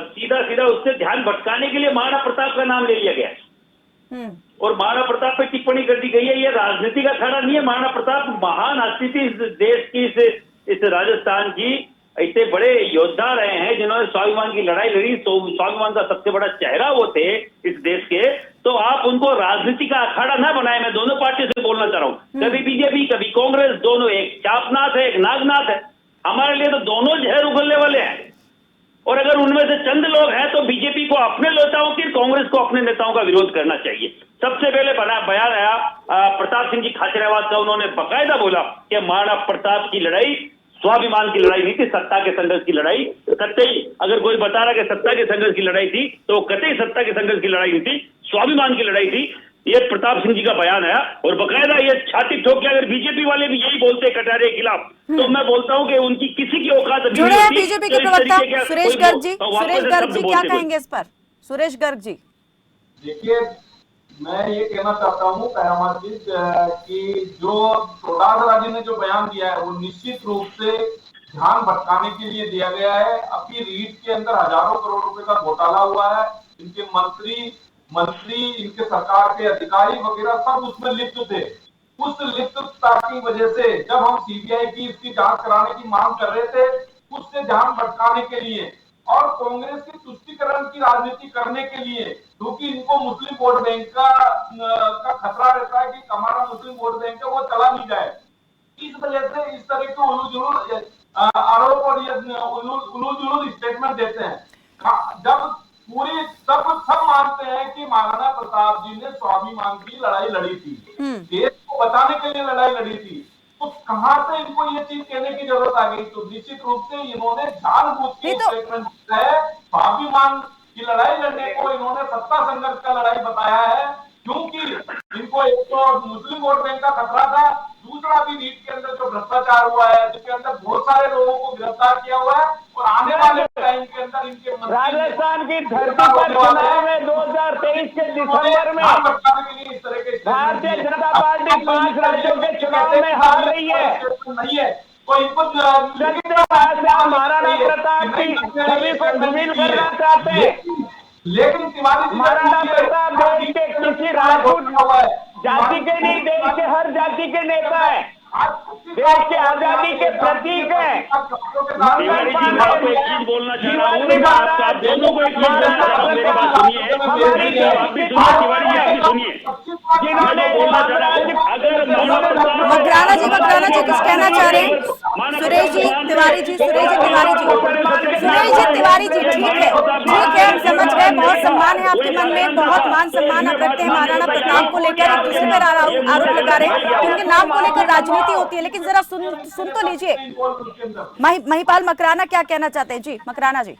सीधा सीधा उससे ध्यान भटकाने के लिए महाराणा प्रताप का नाम ले लिया गया है और महाराणा प्रताप पे टिप्पणी कर दी गई है। ये राजनीति का खड़ा नहीं है। महाराणा प्रताप महान हस्ती थी इस देश की, इस राजस्थान की, इतने बड़े योद्धा रहे हैं जिन्होंने स्वाभिमान की लड़ाई लड़ी, तो स्वाभिमान का सबसे बड़ा चेहरा वो थे इस देश के। तो आप उनको राजनीति का अखाड़ा ना बनाए। मैं दोनों पार्टियों से बोलना चाह रहा हूँ, कभी बीजेपी कभी कांग्रेस, दोनों एक चापनाथ है एक नागनाथ है। हमारे लिए तो दोनों जहर उगलने वाले हैं और अगर उनमें से चंद लोग हैं तो बीजेपी को अपने नेताओं की, कांग्रेस को अपने नेताओं का विरोध करना चाहिए। सबसे पहले बयान आया प्रताप सिंह जी खाचरियावास का, उन्होंने बाकायदा बोला कि महाराणा प्रताप की लड़ाई स्वाभिमान की लड़ाई नहीं थी, सत्ता के संघर्ष की लड़ाई। कतई अगर कोई बता रहा कि सत्ता के संघर्ष की लड़ाई थी तो कतई सत्ता के संघर्ष की लड़ाई नहीं थी, स्वाभिमान की लड़ाई थी। ये प्रताप सिंह जी का बयान आया और बकायदा ये छाती ठोक के अगर बीजेपी वाले भी यही बोलते कटारे के खिलाफ, तो मैं बोलता हूँ कि उनकी किसी की औकात नहीं होती। बीजेपी के प्रवक्ता सुरेश गर्ग जी, क्या कहेंगे इस पर? सुरेश गर्ग जी, देखिए मैं ये कहना चाहता हूँ पहलामार्जित कि जो डोटासरा जी ने जो बयान दिया है वो निश्चित रूप से ध्यान भटकाने के लिए दिया गया है। अभी रीट के अंदर हजारों करोड़ रुपए का घोटाला हुआ है, इनके मंत्री इनके सरकार के अधिकारी वगैरह सब उसमें लिप्त थे। उस लिप्तता की वजह से जब हम सीबीआई की इसकी जांच कराने की मांग कर रहे थे, उससे ध्यान भटकाने के लिए और कांग्रेस की तुष्टीकरण की राजनीति करने के लिए, क्योंकि इनको मुस्लिम वोट बैंक का खतरा रहता है कि हमारा मुस्लिम वोट बैंक है वो चला नहीं जाए, इस वजह से इस तरह के उलूजुलू आरोप और उलूजुलू स्टेटमेंट देते हैं। जब पूरी सब मानते हैं कि महाराणा प्रताप जी ने स्वाभिमान की लड़ाई लड़ी थी, देश को बचाने के लिए लड़ाई लड़ी थी, तो कहां से इनको ये चीज कहने की जरूरत आ गई? तो निश्चित रूप से इन्होंने जानबूझ के स्टेटमेंट दिया है। स्वाभिमान की लड़ाई लड़ने को इन्होंने सत्ता संघर्ष का लड़ाई बताया है, क्योंकि इनको एक तो मुस्लिम वोट बैंक का खतरा था, दूसरा भी रीट के अंदर जो भ्रष्टाचार हुआ है, जिसके अंदर बहुत सारे लोगों को गिरफ्तार किया हुआ है और आने वाले टाइम के अंदर इनके राजस्थान की धरती पर चुनाव में 2023 के दिसंबर में इस तरह के भारतीय जनता पार्टी 5 राज्यों के चुनाव में हार रही है। नहीं है कोई कुछ महाराणा प्रताप की छवि को तब्दील करना चाहते हैं, लेकिन तिवारी महाराणा प्रताप देश के किसी राजपूत जाति के नहीं, देश के हर जाति के नेता है, देश के आजादी के प्रतीक है। तिवारी जी, मैं आपको एक चीज बोलना चाह रहा हूँ, आप दोनों को एक चीज बोलना चाह रहा हूँ, मेरी बात सुनिए, आप भी सुनिए, तिवारी जी आप भी सुनिए, मैं बोलना चाह रहा हूँ, अगर मकराना जी कुछ कहना चाह रहे हैं? सुरेश जी तिवारी जी, सुरेश जी तिवारी जी, ठीक है, हम समझ गए, बहुत सम्मान है आपके मन में, बहुत मान सम्मान आप रखते हैं महाराणा प्रताप को लेकर, एक दूसरे पर आरोप लगा रहे हैं, उनके नाम को लेकर राजनीति होती है, लेकिन जरा सुन तो लीजिए महिपाल मकराना क्या कहना चाहते हैं। जी मकराना जी।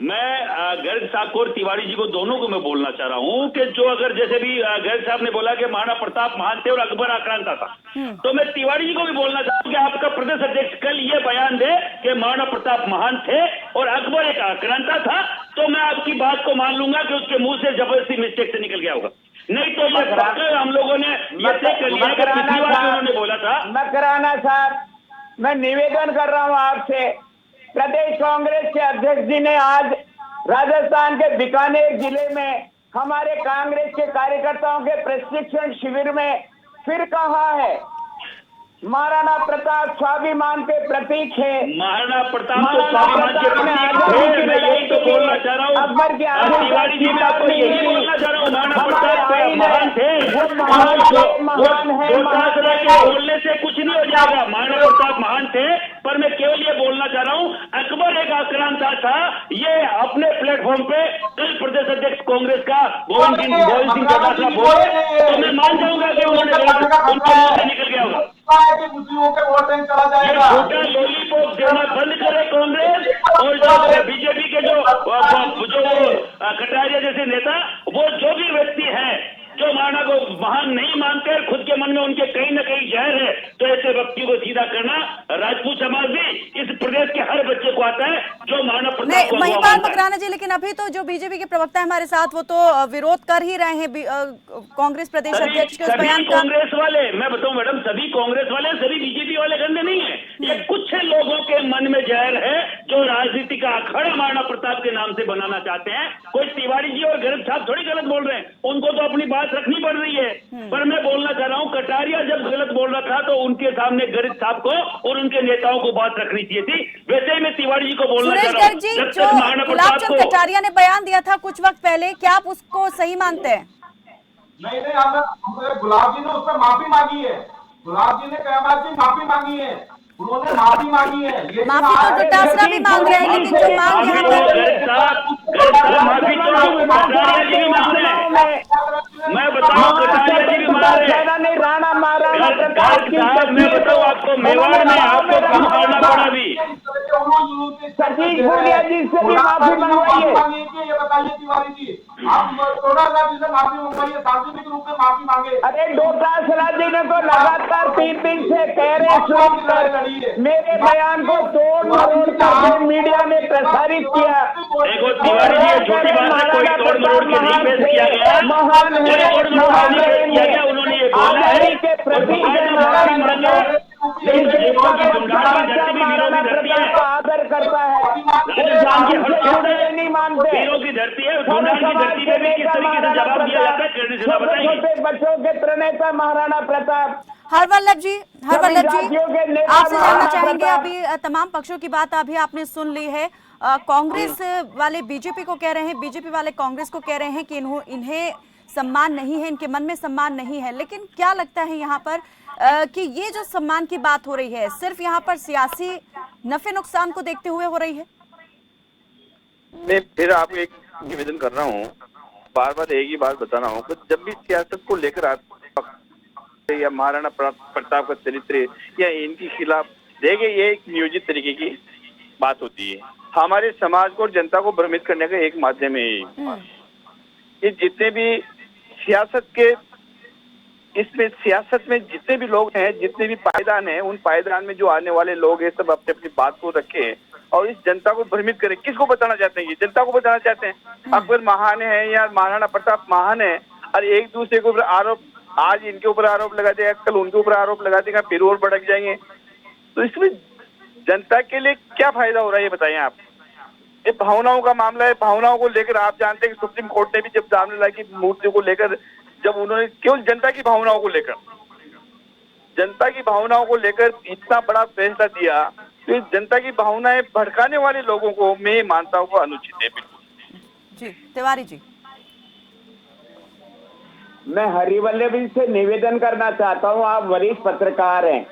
मैं गर्ग साहब को और तिवारी जी को दोनों को मैं बोलना चाह रहा हूँ कि जो अगर जैसे भी गर्ग साहब ने बोला कि महाराणा प्रताप महान थे और अकबर आक्रांता था, तो मैं तिवारी जी को भी बोलना चाहता हूँ कि आपका प्रदेश अध्यक्ष कल ये बयान दे कि महाराणा प्रताप महान थे और अकबर एक आक्रांता था, तो मैं आपकी बात को मान लूंगा कि उसके मुंह से जबरदस्ती मिस्टेक से निकल गया होगा, नहीं तो ये पक्का हम लोगों ने ये तय कर लिया कि पिछली बार उन्होंने बोला था। मकराना साहब, मैं निवेदन कर रहा हूँ आपसे, प्रदेश कांग्रेस के अध्यक्ष जी ने आज राजस्थान के बीकानेर जिले में हमारे कांग्रेस के कार्यकर्ताओं के प्रशिक्षण शिविर में फिर कहा है महाराणा प्रताप स्वाभिमान के प्रतीक है। महाराणा प्रताप तो स्वाभिमान के प्रतीक है, मैं यही तो बोलना चाह रहा हूँ। अकबर के तिवारी जी, मैं आपको यही बोलना चाह रहा हूँ, महाराणा प्रताप महान थे, बोलने से कुछ नहीं हो जाएगा, महाराणा प्रताप महान थे, पर मैं केवल ये बोलना चाह रहा हूँ अकबर एक आक्रांता था, ये अपने प्लेटफॉर्म पे कल प्रदेश अध्यक्ष कांग्रेस का गोविंद सिंह चौटाला बोले तो मैं मान जाऊंगा कि उन्होंने निकल गया होगा। मुस्लिमों के वोट बैंक चला जाएगा, छोटा लॉलीपॉप देना बंद करे कांग्रेस, और जो बीजेपी के जो कटारिया जैसे नेता, वो जो भी व्यक्ति है जो महाराणा को महान नहीं मानते, खुद के मन में उनके कहीं न कहीं जहर है, तो ऐसे व्यक्ति को सीधा करना राजपूत समाज भी इस प्रदेश के हर बच्चे को आता है जो महाराणा प्रताप को महिपाल मकराना जी, लेकिन अभी तो जो बीजेपी के प्रवक्ता है हमारे साथ, वो तो विरोध कर ही रहे हैं कांग्रेस प्रदेश अध्यक्ष के उस बयान का। कांग्रेस वाले, मैं बताऊं मैडम, सभी कांग्रेस वाले, सभी बीजेपी वाले गंदे नहीं है, ये कुछ लोगों के मन में जहर है जो राजनीति का अखाड़ा महाराणा प्रताप के नाम से बनाना चाहते हैं। कोई तिवारी जी और गर्ग साहब थोड़ी गलत बोल रहे हैं, उनको तो अपनी बात रखनी पड़ रही है, पर मैं बोलना चाह रहा हूँ कटारिया जब गलत बोल रहा था तो उनके सामने गर्ग साहब को और उनके नेताओं को बात रखनी चाहिए थी। वैसे ही मैं तिवारी जी को बोलना चाह रहा हूँ, जब तक महाराणा प्रताप को कटारिया ने बयान दिया था कुछ वक्त पहले, क्या आप उसको सही मानते हैं? नहीं, हमने गुलाब जी ने उसमें माफी मांगी है, गुलाब जी ने कहमाद जी माफी मांगी है, उन्होंने माफी मांगी है, माफी तो डोटासरा भी मांग रहे हैं, लेकिन जो मांग मैं बताऊं कटारिया जी भी मार रहे हैं, राणा महाराणा प्रताप मैं बताऊं आपको मेवाड़ में आपको कम करना पड़ा भी, सतीश भूलिया जी से भी माफी मंगवाइए। ये बताइए तिवारी जी, आप चौटाला जी से माफी मंगवाइए, सार्वजनिक रूप में माफी मांगे। अरे डोटासरा जी ने तो लगातार 3 दिन से कह रहे मेरे बयान को तोड़ मरोड़ कर मीडिया में प्रसारित किया। देखो तिवारी जी, छोटी बात है, कोई तोड़ मरोड़ के नहीं पेश किया गया, महान है, उन्होंने ये बोला है के प्रति आदर करता है, नहीं मानते की धरती है, धरती पे भी किस तरीके से जवाब दिया जाता है, छोटे बच्चों के प्रणेता महाराणा प्रताप। हरवल्लभ जी आपसे जानना चाहेंगे, अभी तमाम पक्षों की बात अभी आपने सुन ली है, कांग्रेस वाले बीजेपी को कह रहे हैं, बीजेपी वाले कांग्रेस को कह रहे हैं कि इन्हें सम्मान नहीं है, इनके मन में सम्मान नहीं है, लेकिन क्या लगता है यहाँ पर कि ये जो सम्मान की बात हो रही है सिर्फ यहाँ पर सियासी नफे नुकसान को देखते हुए हो रही है? मैं फिर आपको एक निवेदन कर रहा हूँ, बार बार एक ही बात बता रहा हूँ कि जब भी सियासत को लेकर आते या महाराणा प्रताप का चरित्र या इनके खिलाफ देखे, ये एक नियोजित तरीके की बात होती है, हमारे समाज को और जनता को भ्रमित करने का एक माध्यम है। ये जितने भी सियासत के इसमें सियासत में जितने भी लोग हैं, जितने भी पायदान हैं, उन पायदान में जो आने वाले लोग हैं सब अपनी अपनी बात को रखें और इस जनता को भ्रमित करें। किसको बताना चाहते हैं? ये जनता को बताना चाहते हैं अकबर महान है या महाराणा प्रताप महान है, और एक दूसरे के ऊपर आरोप, आज इनके ऊपर आरोप लगा देगा, कल उनके ऊपर आरोप लगा देगा, फिर और भड़क जाएंगे। तो इसमें जनता के लिए क्या फायदा हो रहा है ये बताइए आप। ये भावनाओं का मामला है, भावनाओं को लेकर आप जानते हैं कि सुप्रीम कोर्ट ने भी जब रामलला की मूर्ति को लेकर, जब उन्होंने केवल जनता की भावनाओं को लेकर इतना बड़ा फैसला दिया, तो जनता की भावनाएं भड़काने वाले लोगों को मैं मानता हूँ अनुचित है। बिल्कुल जी तिवारी जी, मैं हरिवल्लभ से निवेदन करना चाहता हूं, आप वरिष्ठ पत्रकार हैं।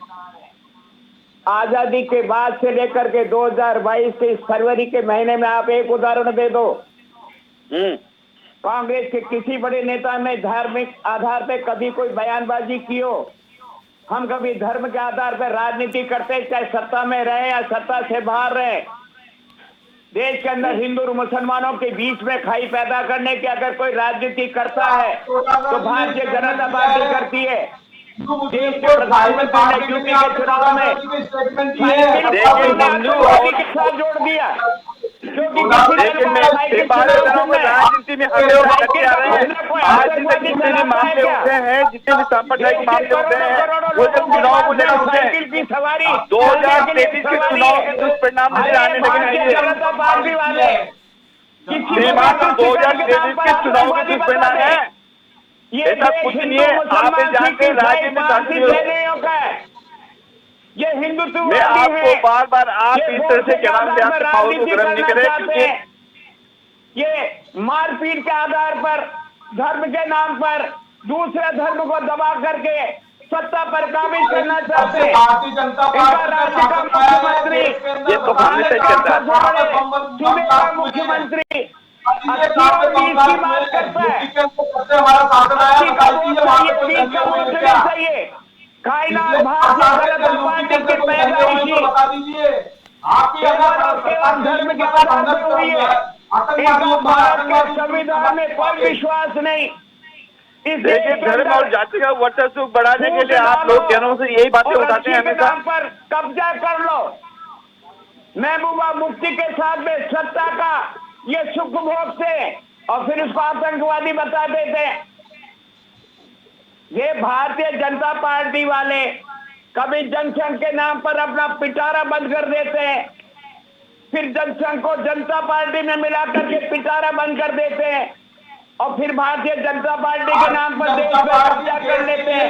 आजादी के बाद से लेकर के 2022 के इस फरवरी के महीने में आप एक उदाहरण दे दो। कांग्रेस के किसी बड़े नेता ने धार्मिक आधार पे कभी कोई बयानबाजी की हो? हम कभी धर्म के आधार पर राजनीति करते, चाहे सत्ता में रहे या सत्ता से बाहर रहे। देश के अंदर हिंदू और मुसलमानों के बीच में खाई पैदा करने की अगर कोई राजनीति करता है तो भारतीय जनता पार्टी करती है। देश के प्रधानमंत्री ने यूपी के चुनाव में के साथ जोड़ दिया, क्योंकि राजनीति में मामले होते हैं, जितने भी सांप्रदायिक मामले होते हैं, वो जब चुनाव को लेकर होते हैं, 2033 के चुनाव के दुष्परिणाम नजर आने लगे। जनता पार्टी वाले 2033 के चुनाव के दुष्परिणाम है, ऐसा कुछ नहीं है। आप जानते हैं राज्य में शांति ये हिंदुत्व, मैं आपको बार बार आप इस तरह से क्या नाम से आप माहौल को गर्म नहीं करें, क्योंकि ये मारपीट के आधार पर, धर्म के नाम पर दूसरे धर्म को दबा करके सत्ता पर काबिज करना चाहते हैं। भारतीय जनता पार्टी का मुख्यमंत्री, ये तो हमेशा चलता है, सूबे का मुख्यमंत्री चाहिए। कायनात भारतीय जनता पार्टी के पैदाइशी धर्म के आधार पर हुई है। भारत के संविधान में कोई विश्वास नहीं। देखिए, धर्म और जाति का वर्चस्व बढ़ाने के लिए आप लोग जनों से यही बातें बताते हैं हमेशा। पर कब्जा कर लो, महबूबा मुफ्ती के साथ में सत्ता का ये सुख भोग से, और फिर उसको आतंकवादी बता देते हैं। ये भारतीय जनता पार्टी वाले कभी जनसंघ के नाम पर अपना पिटारा बंद कर देते हैं, फिर जनसंघ को जनता पार्टी में मिलाकर के पिटारा बंद कर देते हैं, और फिर भारतीय जनता पार्टी के नाम पर देश में कब्जा कर लेते हैं।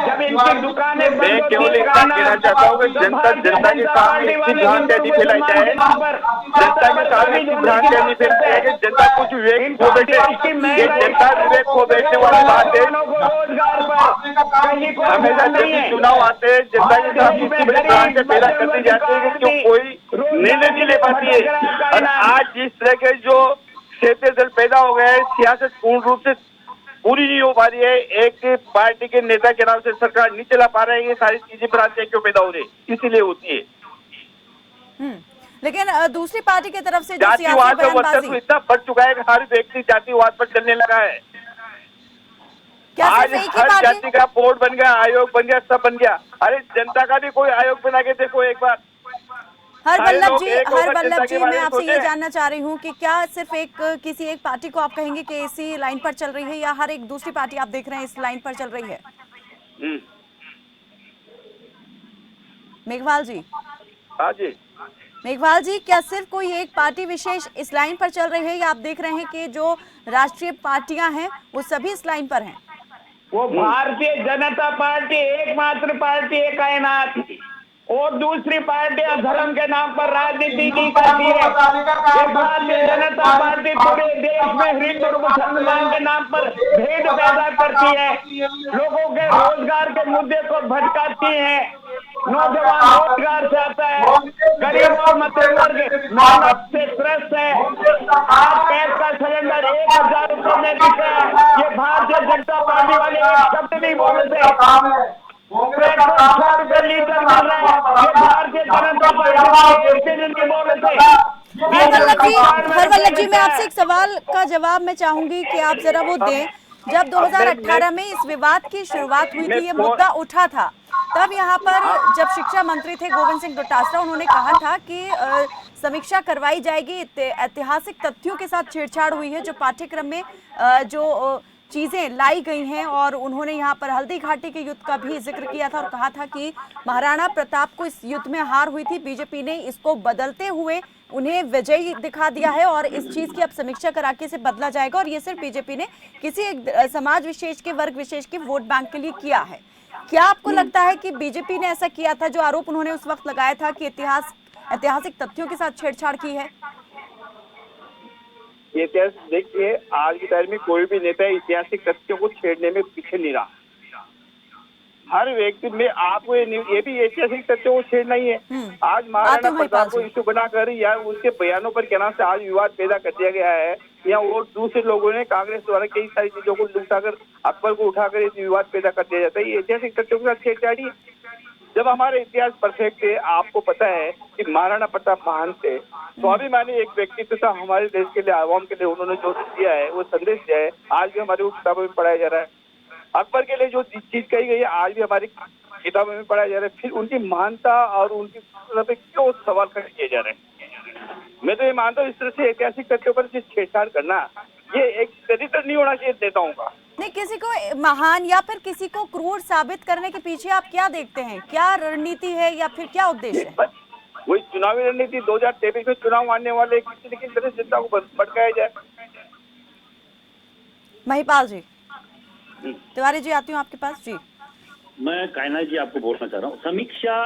जब इनकी दुकानें बंद होती है, कहना चाहता हूँ कि जनता के सामने इतनी भ्रांतियां नहीं फैलाई जाए, जनता के सामने इतनी भ्रांतियां नहीं फैलती है कि जनता कुछ विवेक खो बैठे। ये जनता विवेक खो बैठने वाली बात है। हमेशा जब भी चुनाव आते हैं, जनता के सामने इतनी बड़ी भ्रांतियां पैदा करती जाती है कि क्यों कोई निर्णय नहीं ले पाती है। और आज जिस तरह के जो क्षेत्रीय दल पैदा हो गया है, सियासत पूर्ण रूप से पूरी नहीं हो पा रही है, एक पार्टी के नेता के नाम से सरकार नहीं चला पा रही है, ये सारी चीजें भ्रांतियां क्यों पैदा हो रही है, इसीलिए होती है। लेकिन दूसरी पार्टी की तरफ से जो जातिवाद का वर्चस्व इतना बढ़ चुका है कि हर व्यक्ति जातिवाद पर चलने लगा है। आज हर जाति का बोर्ड बन गया, आयोग बन गया, सब बन गया। अरे जनता का भी कोई आयोग बना के देखो एक बार। हरवल्लभ जी, मैं आपसे ये जानना चाह रही हूँ कि क्या सिर्फ किसी एक पार्टी को आप कहेंगे कि इसी लाइन पर चल रही है, या हर एक दूसरी पार्टी आप देख रहे हैं इस लाइन पर चल रही है? मेघवाल जी। हाँ जी। मेघवाल जी, क्या सिर्फ कोई एक पार्टी विशेष इस लाइन पर चल रही है, या आप देख रहे हैं कि जो राष्ट्रीय पार्टियां हैं वो सभी इस लाइन पर हैं? वो भारतीय जनता पार्टी एकमात्र पार्टी है कायनात, और दूसरी पार्टियां धर्म के नाम पर राजनीति की करती है। भारतीय जनता पार्टी पूरे देश में हिंदू और मुसलमान के नाम पर भेद पैदा करती है, लोगों के रोजगार के मुद्दे को भटकाती है, नौजवान रोजगार चाहता है, गरीब और मध्यम वर्ग मेहनत से त्रस्त है। आज गैस का सिलेंडर 1000 रुपये में बिक रहा है, ये भारतीय जनता पार्टी वाले शब्द नहीं बोलते। पेट्रोल 100 रुपये लीटर मिल रहा है, ये भारतीय जनता पार्टी नहीं बोलते। हरवल्लभ जी, मैं आपसे एक सवाल का जवाब मैं चाहूंगी कि आप जरा वो दें। जब 2018 में इस विवाद की शुरुआत हुई थी, ये मुद्दा उठा था, तब यहाँ पर जब शिक्षा मंत्री थे गोविंद सिंह डोटासरा, उन्होंने कहा था कि समीक्षा करवाई जाएगी, ऐतिहासिक तथ्यों के साथ छेड़छाड़ हुई है, जो पाठ्यक्रम में जो चीजें लाई गई हैं और उन्होंने यहाँ पर हल्दी घाटी के युद्ध का भी जिक्र किया था और कहा था कि महाराणा प्रताप को इस युद्ध में हार हुई थी, बीजेपी ने इसको बदलते हुए उन्हें विजयी दिखा दिया है और इस चीज की अब समीक्षा करा के इसे बदला जाएगा और ये सिर्फ बीजेपी ने किसी एक समाज विशेष के, वर्ग विशेष के वोट बैंक के लिए किया है। क्या आपको लगता है कि बीजेपी ने ऐसा किया था, जो आरोप उन्होंने उस वक्त लगाया था कि ऐतिहासिक तथ्यों के साथ छेड़छाड़ की है? इतिहास देखिए, आज की तारीख में कोई भी नेता ऐतिहासिक तथ्यों को छेड़ने में पीछे नहीं रहा। हर व्यक्ति में आपको ये भी ऐतिहासिक तथ्यों को छेड़ना ही है। आज महाराणा प्रताप को इश्यू बनाकर या उसके बयानों पर क्या नाम से आज विवाद पैदा कर दिया गया है, या वो दूसरे लोगों ने कांग्रेस द्वारा कई सारी चीजों को उठाकर अकबर को उठाकर ये विवाद पैदा कर दिया जाता है। ये ऐतिहासिक तथ्यों के साथ छेड़छाड़ी है। जब हमारे इतिहास परफेक्ट है, आपको पता है कि महाराणा प्रताप महान थे, स्वाभिमानी एक व्यक्तित्व था हमारे देश के लिए, आवाम के लिए। उन्होंने जो दिया है, वो संदेश दिया है, आज भी हमारी किताबों में पढ़ाया जा रहा है। अकबर के लिए जो चीज कही गई है, आज भी हमारी किताबों में पढ़ाया जा रहा है। फिर उनकी महानता और उनकी क्यों सवाल खड़े किए जा रहे हैं? मैं तो ये मानता हूँ, इस तरह से ऐतिहासिक तथ्यों पर छेड़छाड़ करना ये एक चरित्र नहीं होना चाहिए नेताओं का। नहीं, किसी को महान या फिर किसी को क्रूर साबित करने के पीछे आप क्या देखते हैं? क्या रणनीति है या फिर क्या उद्देश्य है? वही चुनावी रणनीति, 2023 में चुनाव आने वाले, किसी न किसी तरह से जनता को भटकाया जाए। महिपाल जी, तिवारी जी आती हूँ आपके पास। जी, मैं कायनात जी आपको बोलना चाह रहा हूँ, समीक्षा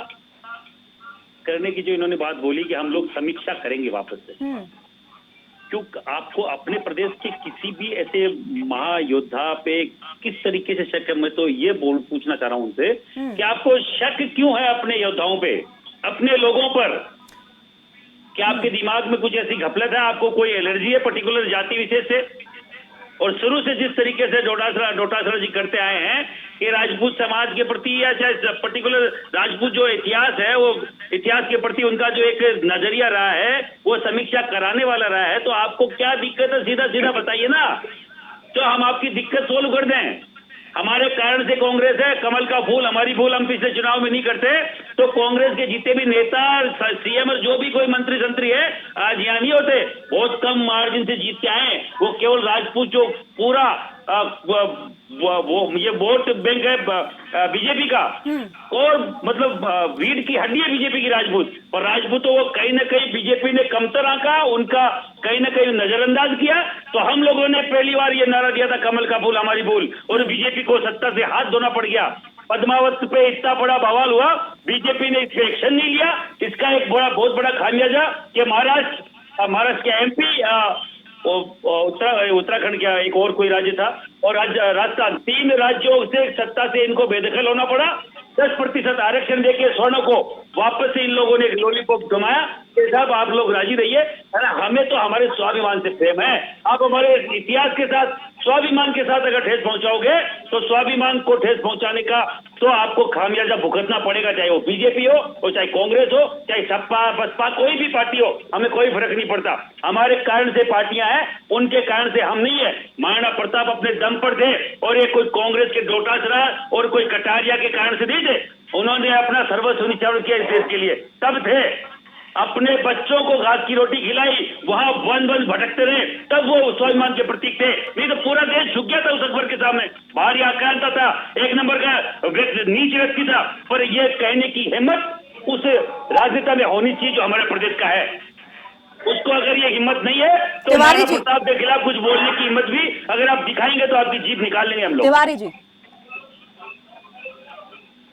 करने की जो इन्होंने बात बोली कि हम लोग समीक्षा करेंगे वापस से, क्यों आपको अपने प्रदेश के किसी भी ऐसे महायोद्धा पे किस तरीके से शक है? मैं तो ये पूछना चाह रहा हूँ उनसे कि आपको शक क्यों है अपने योद्धाओं पे, अपने लोगों पर? क्या आपके दिमाग में कुछ ऐसी घपलत है? आपको कोई एलर्जी है पर्टिकुलर जाति विशेष से? और शुरू से जिस तरीके से डोटासरा जी करते आए हैं कि राजपूत समाज के प्रति या चाहे पर्टिकुलर राजपूत जो इतिहास है, वो इतिहास के प्रति उनका जो एक नजरिया रहा है, वो समीक्षा कराने वाला रहा है, तो आपको क्या दिक्कत है? सीधा सीधा बताइए ना, तो हम आपकी दिक्कत सोल्व कर दें। हमारे कारण से कांग्रेस है, कमल का फूल हमारी फूल हम पिछले चुनाव में नहीं करते, तो कांग्रेस के जितने भी नेता, सीएम और जो भी कोई मंत्री संतरी है, आज यहाँ नहीं होते। बहुत कम मार्जिन से जीत के आए, वो केवल राजपूत जो पूरा वो ये वोट बैंक है बीजेपी का, और मतलब रीढ़ की हड्डी है बीजेपी की राजपूत, और राजपूतों को कहीं ना कहीं बीजेपी ने कमतर आंका, उनका कहीं ना कहीं नजरअंदाज किया। तो हम लोगों ने पहली बार ये नारा दिया था, कमल का फूल हमारी फूल, और बीजेपी को सत्ता से हाथ धोना पड़ गया। पद्मावत पे इतना बड़ा बवाल हुआ, बीजेपी ने इस पे एक्शन नहीं लिया। इसका एक बहुत बड़ा खामियाजा कि महाराष्ट्र के एमपी, उत्तराखंड क्या एक और कोई राज्य था, और राजस्थान, 3 राज्यों से सत्ता से इनको बेदखल होना पड़ा। 10% आरक्षण देके स्वर्ण को वापस से इन लोगों ने लॉलीपॉप घुमाया कि साहब आप लोग राजी रहिए, है ना, हमें तो हमारे स्वाभिमान से प्रेम है। आप हमारे इतिहास के साथ, स्वाभिमान के साथ अगर ठेस पहुंचाओगे तो स्वाभिमान को ठेस पहुंचाने का तो आपको खामियाजा भुगतना पड़ेगा, चाहे वो बीजेपी हो, और चाहे कांग्रेस हो, चाहे सपा बसपा कोई भी पार्टी हो, हमें कोई फर्क नहीं पड़ता। हमारे कारण से पार्टियां हैं, उनके कारण से हम नहीं है। महाराणा प्रताप अपने दम पर थे, और ये कोई कांग्रेस के डोटासरा और कोई कटारिया के कारण से नहीं थे। उन्होंने अपना सर्वस्व निछावर किया इस देश के लिए, तब थे। अपने बच्चों को घास की रोटी खिलाई, वहां वन भटकते रहे, तब वो स्वाभिमान के प्रतीक थे। नहीं तो पूरा देश झुक गया था उस अकबर के सामने। भारी आक्रांता था, एक नंबर का नीच व्यक्ति था, पर ये कहने की हिम्मत उस राजनेता में होनी चाहिए जो हमारे प्रदेश का है। उसको अगर ये हिम्मत नहीं है तो महाराणा प्रताप के खिलाफ कुछ बोलने की हिम्मत भी अगर आप दिखाएंगे तो आपकी जीभ निकाल लेंगे हम लोग। तिवारी जी,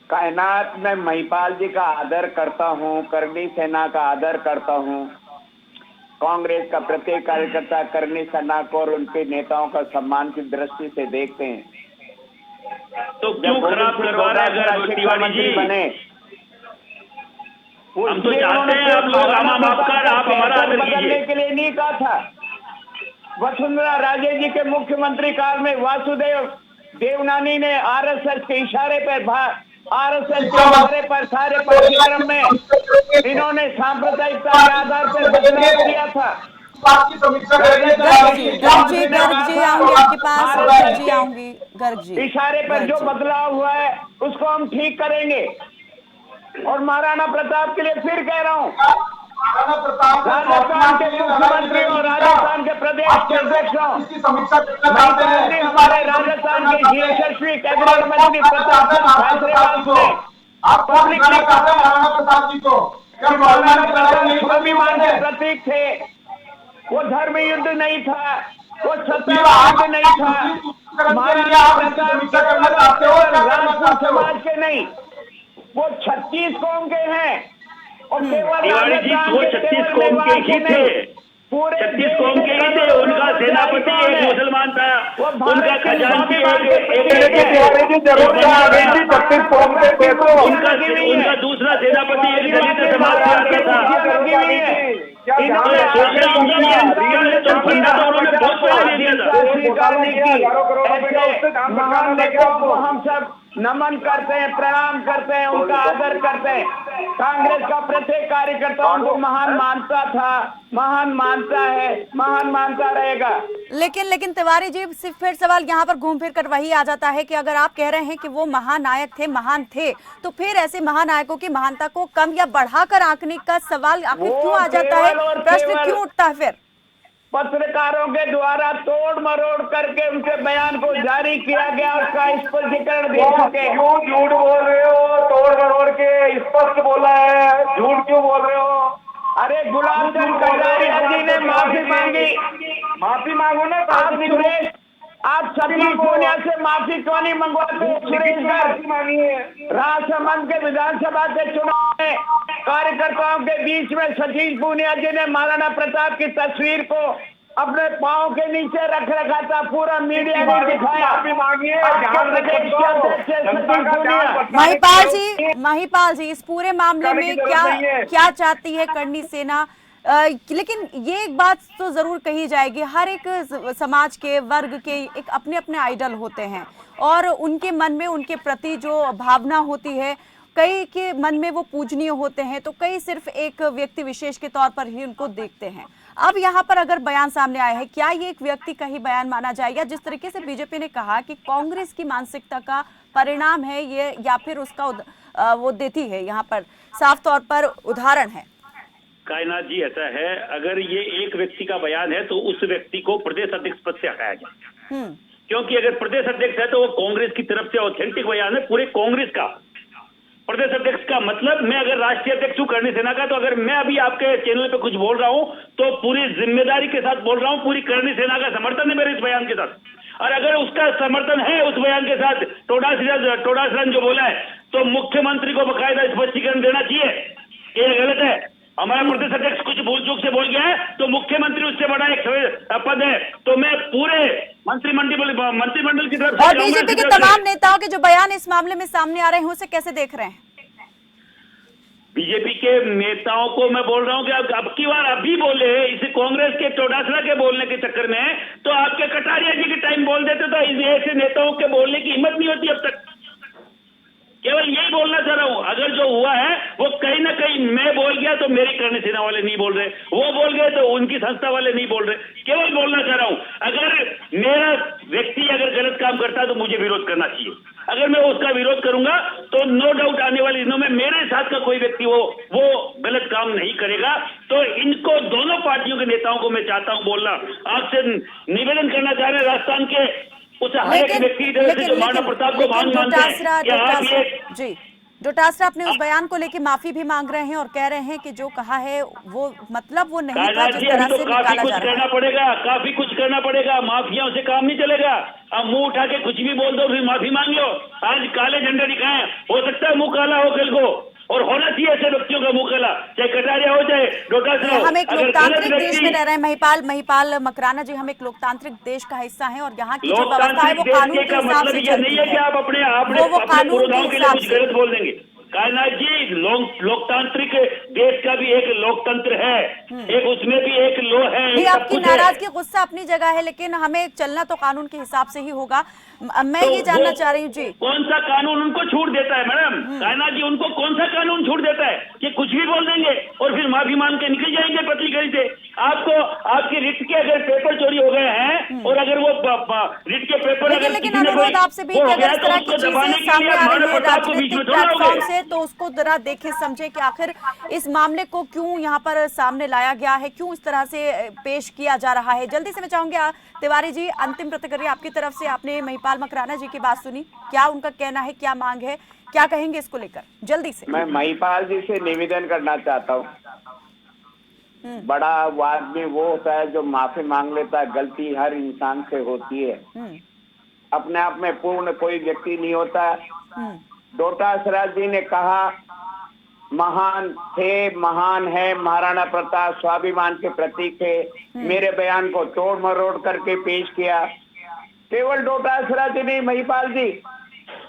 कायनात, मैं महिपाल जी का आदर करता हूँ, करनी सेना का आदर करता हूँ, कांग्रेस का प्रत्येक कार्यकर्ता करनी सेना को और उनके नेताओं का सम्मान की दृष्टि से देखते हैं। तो क्यों खराब करवा रहे अगर तिवारी जी बने? हम तो चाहते हैं आप लोग आप हमारा आदर बदलने के लिए नहीं कहा था। वसुंधरा राजे जी के मुख्यमंत्री काल में वासुदेव देवनानी ने आरएसएस के इशारे पर सारे पाठ्यक्रम में इन्होंने सांप्रदायिकता के आधार पर बदलाव किया था। इशारे पर जो बदलाव हुआ है उसको हम ठीक करेंगे। और महाराणा प्रताप के लिए फिर कह रहा हूँ, महाराणा प्रताप राजस्थान के मुख्यमंत्री और राजस्थान के प्रदेश के अध्यक्ष इसकी समीक्षा करना चाहते हैं। हमारे राजस्थान के यशस्वी कैबिनेट मंत्री प्रताप सिंह खाचरियावास ने आप कौन दिखाना चाहते हैं महाराणा प्रताप जी को? क्या स्वाभिमान के प्रतीक थे, वो धर्म युद्ध नहीं था, वो सत्ता युद्ध नहीं था। महाराणा प्रताप राजपूत समाज के नहीं, वो 36 कौम के हैं और केवल तिवारी जी वो 36 कौम के ही थे, 36 कौम के ही थे। उनका सेनापति एक मुसलमान था, उनका खजांची उनका दूसरा सेनापति एक दलित समाज से आता था। महान नेताओं को हम सब नमन करते हैं, प्रणाम करते हैं, उनका आदर करते हैं। कांग्रेस का प्रत्येक कार्यकर्ता उनको महान मानता था, महान मानता है, महान मानता रहेगा। लेकिन तिवारी जी, सिर्फ फिर सवाल यहाँ पर घूम फिर कर वही आ जाता है कि अगर आप कह रहे हैं कि वो महानायक थे, महान थे, तो फिर ऐसे महानायकों की महानता को कम या बढ़ाकर आंकने का सवाल आखिर क्यों आ जाता है, प्रश्न क्यों उठता है? फिर पत्रकारों के द्वारा तोड़ मरोड़ करके उनके बयान को जारी किया गया, उसका स्पष्टीकरण दे चुके। क्यों झूठ बोल रहे हो? तोड़ मरोड़ के स्पष्ट बोला है, झूठ क्यों बोल रहे हो? अरे गुलाब चंद कटारिया जी ने माफी मांगी, माफी मांगो ना। आप सतीश पूनिया से माफी क्यों नहीं मंगवाते? सुरेश गर्ग राजसमंद के विधानसभा के चुनाव में कार्यकर्ताओं के बीच में सतीश पूनिया जी ने महाराणा प्रताप की तस्वीर को अपने पांव के नीचे रख रखा था, पूरा मीडिया ने दिखाया। महिपाल जी, इस पूरे मामले में क्या चाहती है करनी सेना? लेकिन ये एक बात तो जरूर कही जाएगी, हर एक समाज के वर्ग के एक अपने अपने आइडल होते हैं और उनके मन में उनके प्रति जो भावना होती है, कई के मन में वो पूजनीय होते हैं, तो कई सिर्फ एक व्यक्ति विशेष के तौर पर ही उनको देखते हैं। अब यहाँ पर अगर बयान सामने आया है, क्या ये एक व्यक्ति का ही बयान माना जाएगा? जिस तरीके से बीजेपी ने कहा कि कांग्रेस की मानसिकता का परिणाम है ये, या फिर उसका वो देती है, यहाँ पर साफ तौर पर उदाहरण है। कायनाथ जी, ऐसा है, अगर ये एक व्यक्ति का बयान है तो उस व्यक्ति को प्रदेश अध्यक्ष पद से हटाया जाए, क्योंकि अगर प्रदेश अध्यक्ष है तो वो कांग्रेस की तरफ से ऑथेंटिक बयान है, पूरे कांग्रेस का। प्रदेश अध्यक्ष का मतलब, मैं अगर राष्ट्रीय अध्यक्ष हूँ करनी सेना का, तो अगर मैं अभी आपके चैनल पे कुछ बोल रहा हूँ तो पूरी जिम्मेदारी के साथ बोल रहा हूँ, पूरी करनी सेना का समर्थन है मेरे इस बयान के साथ। और अगर उसका समर्थन है उस बयान के साथ, टोडासरन जो बोला है, तो मुख्यमंत्री को बकायदा स्पष्टीकरण देना चाहिए। ये गलत है, हमारा प्रदेश अध्यक्ष कुछ भूल चूक से बोल गया है तो मुख्यमंत्री उससे बड़ा एक पद है, तो मैं पूरे मंत्रिमंडल की तरफ से। और बीजेपी के तमाम नेताओं के जो बयान इस मामले में सामने आ रहे हैं, उसे कैसे देख रहे हैं? बीजेपी के नेताओं को मैं बोल रहा हूं कि अब की बार अभी बोले, इस कांग्रेस के टोडासरा के बोलने के चक्कर में, तो आपके कटारिया जी के टाइम बोल देते तो ऐसे नेताओं के बोलने की हिम्मत नहीं होती अब तक। केवल यही बोलना चाह रहा हूं, अगर जो हुआ है वो कहीं ना कहीं मैं बोल गया तो मेरी करनी सेना वाले नहीं बोल रहे, वो बोल गए तो उनकी संस्था वाले नहीं बोल रहे, केवल बोलना चाह रहा हूं। अगर मेरा व्यक्ति अगर गलत काम करता है तो मुझे विरोध करना चाहिए, अगर मैं उसका विरोध करूंगा तो नो डाउट आने वाले दिनों में मेरे साथ का कोई व्यक्ति वो गलत काम नहीं करेगा। तो इनको दोनों पार्टियों के नेताओं को मैं चाहता हूं बोलना, आपसे निवेदन करना चाह रहे राजस्थान के उस हर एक व्यक्ति जो महाराणा प्रताप को महान मानते हैं। जी, डोटासरा अपने उस बयान को लेकर माफी भी मांग रहे हैं और कह रहे हैं कि जो कहा है वो मतलब वो नहीं था जिस तरह से निकाला जा रहा है। काफी कुछ करना पड़ेगा, माफियाओं से काम नहीं चलेगा। अब मुंह उठा के कुछ भी बोल दो फिर माफी मांग लो। आज काले झंडे दिखाए, हो सकता है मुंह काला हो कल को, और होना चाहिए ऐसे व्यक्तियों का मुंह काला, चाहे कटारिया हो चाहे डोटासरा हो। हम एक लोकतांत्रिक देश में रह रहे हैं महिपाल मकराना जी, हम एक लोकतांत्रिक देश का हिस्सा हैं और यहाँ की जो व्यवस्था है वो कानून के हिसाब से चलती है। कि आप अपने पुरोधाओं के लिए कुछ गलत बोल देंगे। कायनाथ जी, लोकतांत्रिक देश का भी एक लोकतंत्र है, एक उसमें भी एक लो है। आपकी नाराजगी गुस्सा अपनी जगह है, लेकिन हमें चलना तो कानून के हिसाब से ही होगा। मैं ये जानना चाह रही हूँ जी, कौन सा कानून उनको छूट देता है मैडम? कायनाथ जी, उनको कौन सा कानून छूट देता है कि कुछ भी बोल देंगे और फिर माफी मांग के निकल जाएंगे पत्रकारिता से? आपको आपकी रिट के अगर पेपर चोरी हो गए हैं और अगर वो रिट के पेपर लेकिन अनुरोध आपसे भी कि अगर इस तरह की चीजें सामने आ रही है राजनीतिक प्लेटफॉर्म से तो उसको जरा देखें समझे कि आखिर इस मामले को क्यों यहाँ पर सामने लाया गया है, क्यों इस तरह से पेश किया जा रहा है। जल्दी से मैं चाहूंगी तिवारी जी अंतिम प्रतिक्रिया आपकी तरफ से। आपने महिपाल मकराना जी की बात सुनी, क्या उनका कहना है, क्या मांग है, क्या कहेंगे इसको लेकर जल्दी से? मैं महिपाल जी से निवेदन करना चाहता हूँ, बड़ा आदमी वो होता है जो माफी मांग लेता है। गलती हर इंसान से होती है, अपने आप में पूर्ण कोई व्यक्ति नहीं होता। डोटासरा जी ने कहा महान थे, महान है, महाराणा प्रताप स्वाभिमान के प्रतीक थे। मेरे बयान को तोड़ मरोड़ करके पेश किया। केवल डोटासरा जी नहीं, महिपाल जी,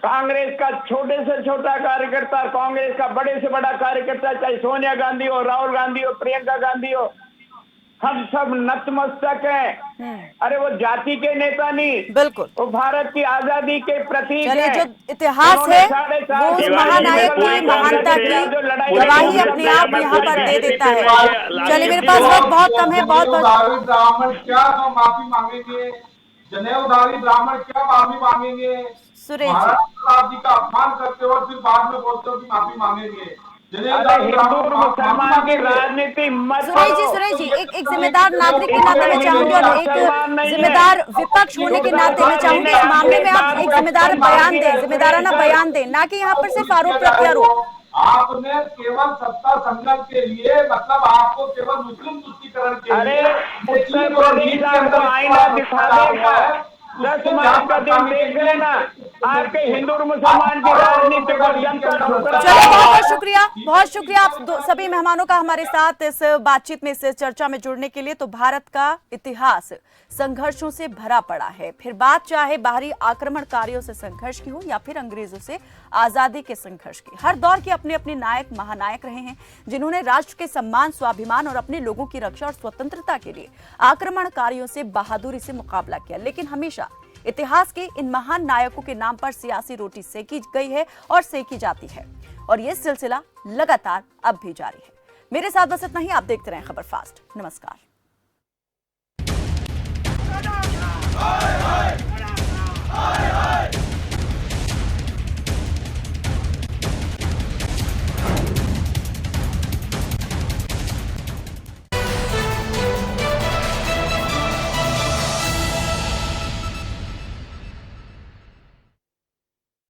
कांग्रेस का छोटे से छोटा कार्यकर्ता, कांग्रेस का बड़े से बड़ा कार्यकर्ता, चाहे सोनिया गांधी हो, राहुल गांधी हो, प्रियंका गांधी हो, हम सब नतमस्तक हैं। अरे वो जाति के नेता नहीं, बिल्कुल वो भारत की आजादी के प्रतीक हैं। जो इतिहास है वो उस महानायक की महानता की गवाही अपने आप यहाँ पर दे देता है। चलिए मेरे पास वक्त बहुत कम है, बहुत बहुत ब्राह्मण क्या माफी मांगेंगे, जनेऊधारी ब्राह्मण क्या माफी मांगेंगे? सुरेश जी का अपमान करते हो और फिर बाद में बोलते हो कि माफी मांगेंगे। मुसलमान की राजनीति मत करो। सुरेश जी एक जिम्मेदार नागरिक के नाते मैं चाहूंगी और एक जिम्मेदार विपक्ष होने के नाते मैं चाहूंगी इस मामले में आप एक जिम्मेदार बयान दें, जिम्मेदाराना बयान दें, ना कि यहाँ पर सिर्फ आरोप प्रत्यारोप। आपने केवल सत्ता संघर्ष के लिए, मतलब आपको केवल मुस्लिम तुष्टीकरण के लिए आईना दिखा देगा, 10 मार्च का दिन देख लेना, आपके हिंदू और मुसलमान की राजनीति को जनता। चलो बहुत शुक्रिया आप सभी मेहमानों का हमारे साथ इस बातचीत में, इस चर्चा में जुड़ने के लिए। तो भारत का इतिहास संघर्षों से भरा पड़ा है, फिर बात चाहे बाहरी आक्रमणकारियों से संघर्ष की हो या फिर अंग्रेजों से आजादी के संघर्ष की। हर दौर के अपने अपने नायक महानायक रहे हैं जिन्होंने राष्ट्र के सम्मान, स्वाभिमान और अपने लोगों की रक्षा और स्वतंत्रता के लिए आक्रमणकारियों से बहादुरी से मुकाबला किया। लेकिन हमेशा इतिहास के इन महान नायकों के नाम पर सियासी रोटी सेकी गई है और सेकी जाती है, और यह सिलसिला लगातार अब भी जारी है। मेरे साथ बस इतना ही, आप देखते रहें खबर फास्ट। नमस्कार।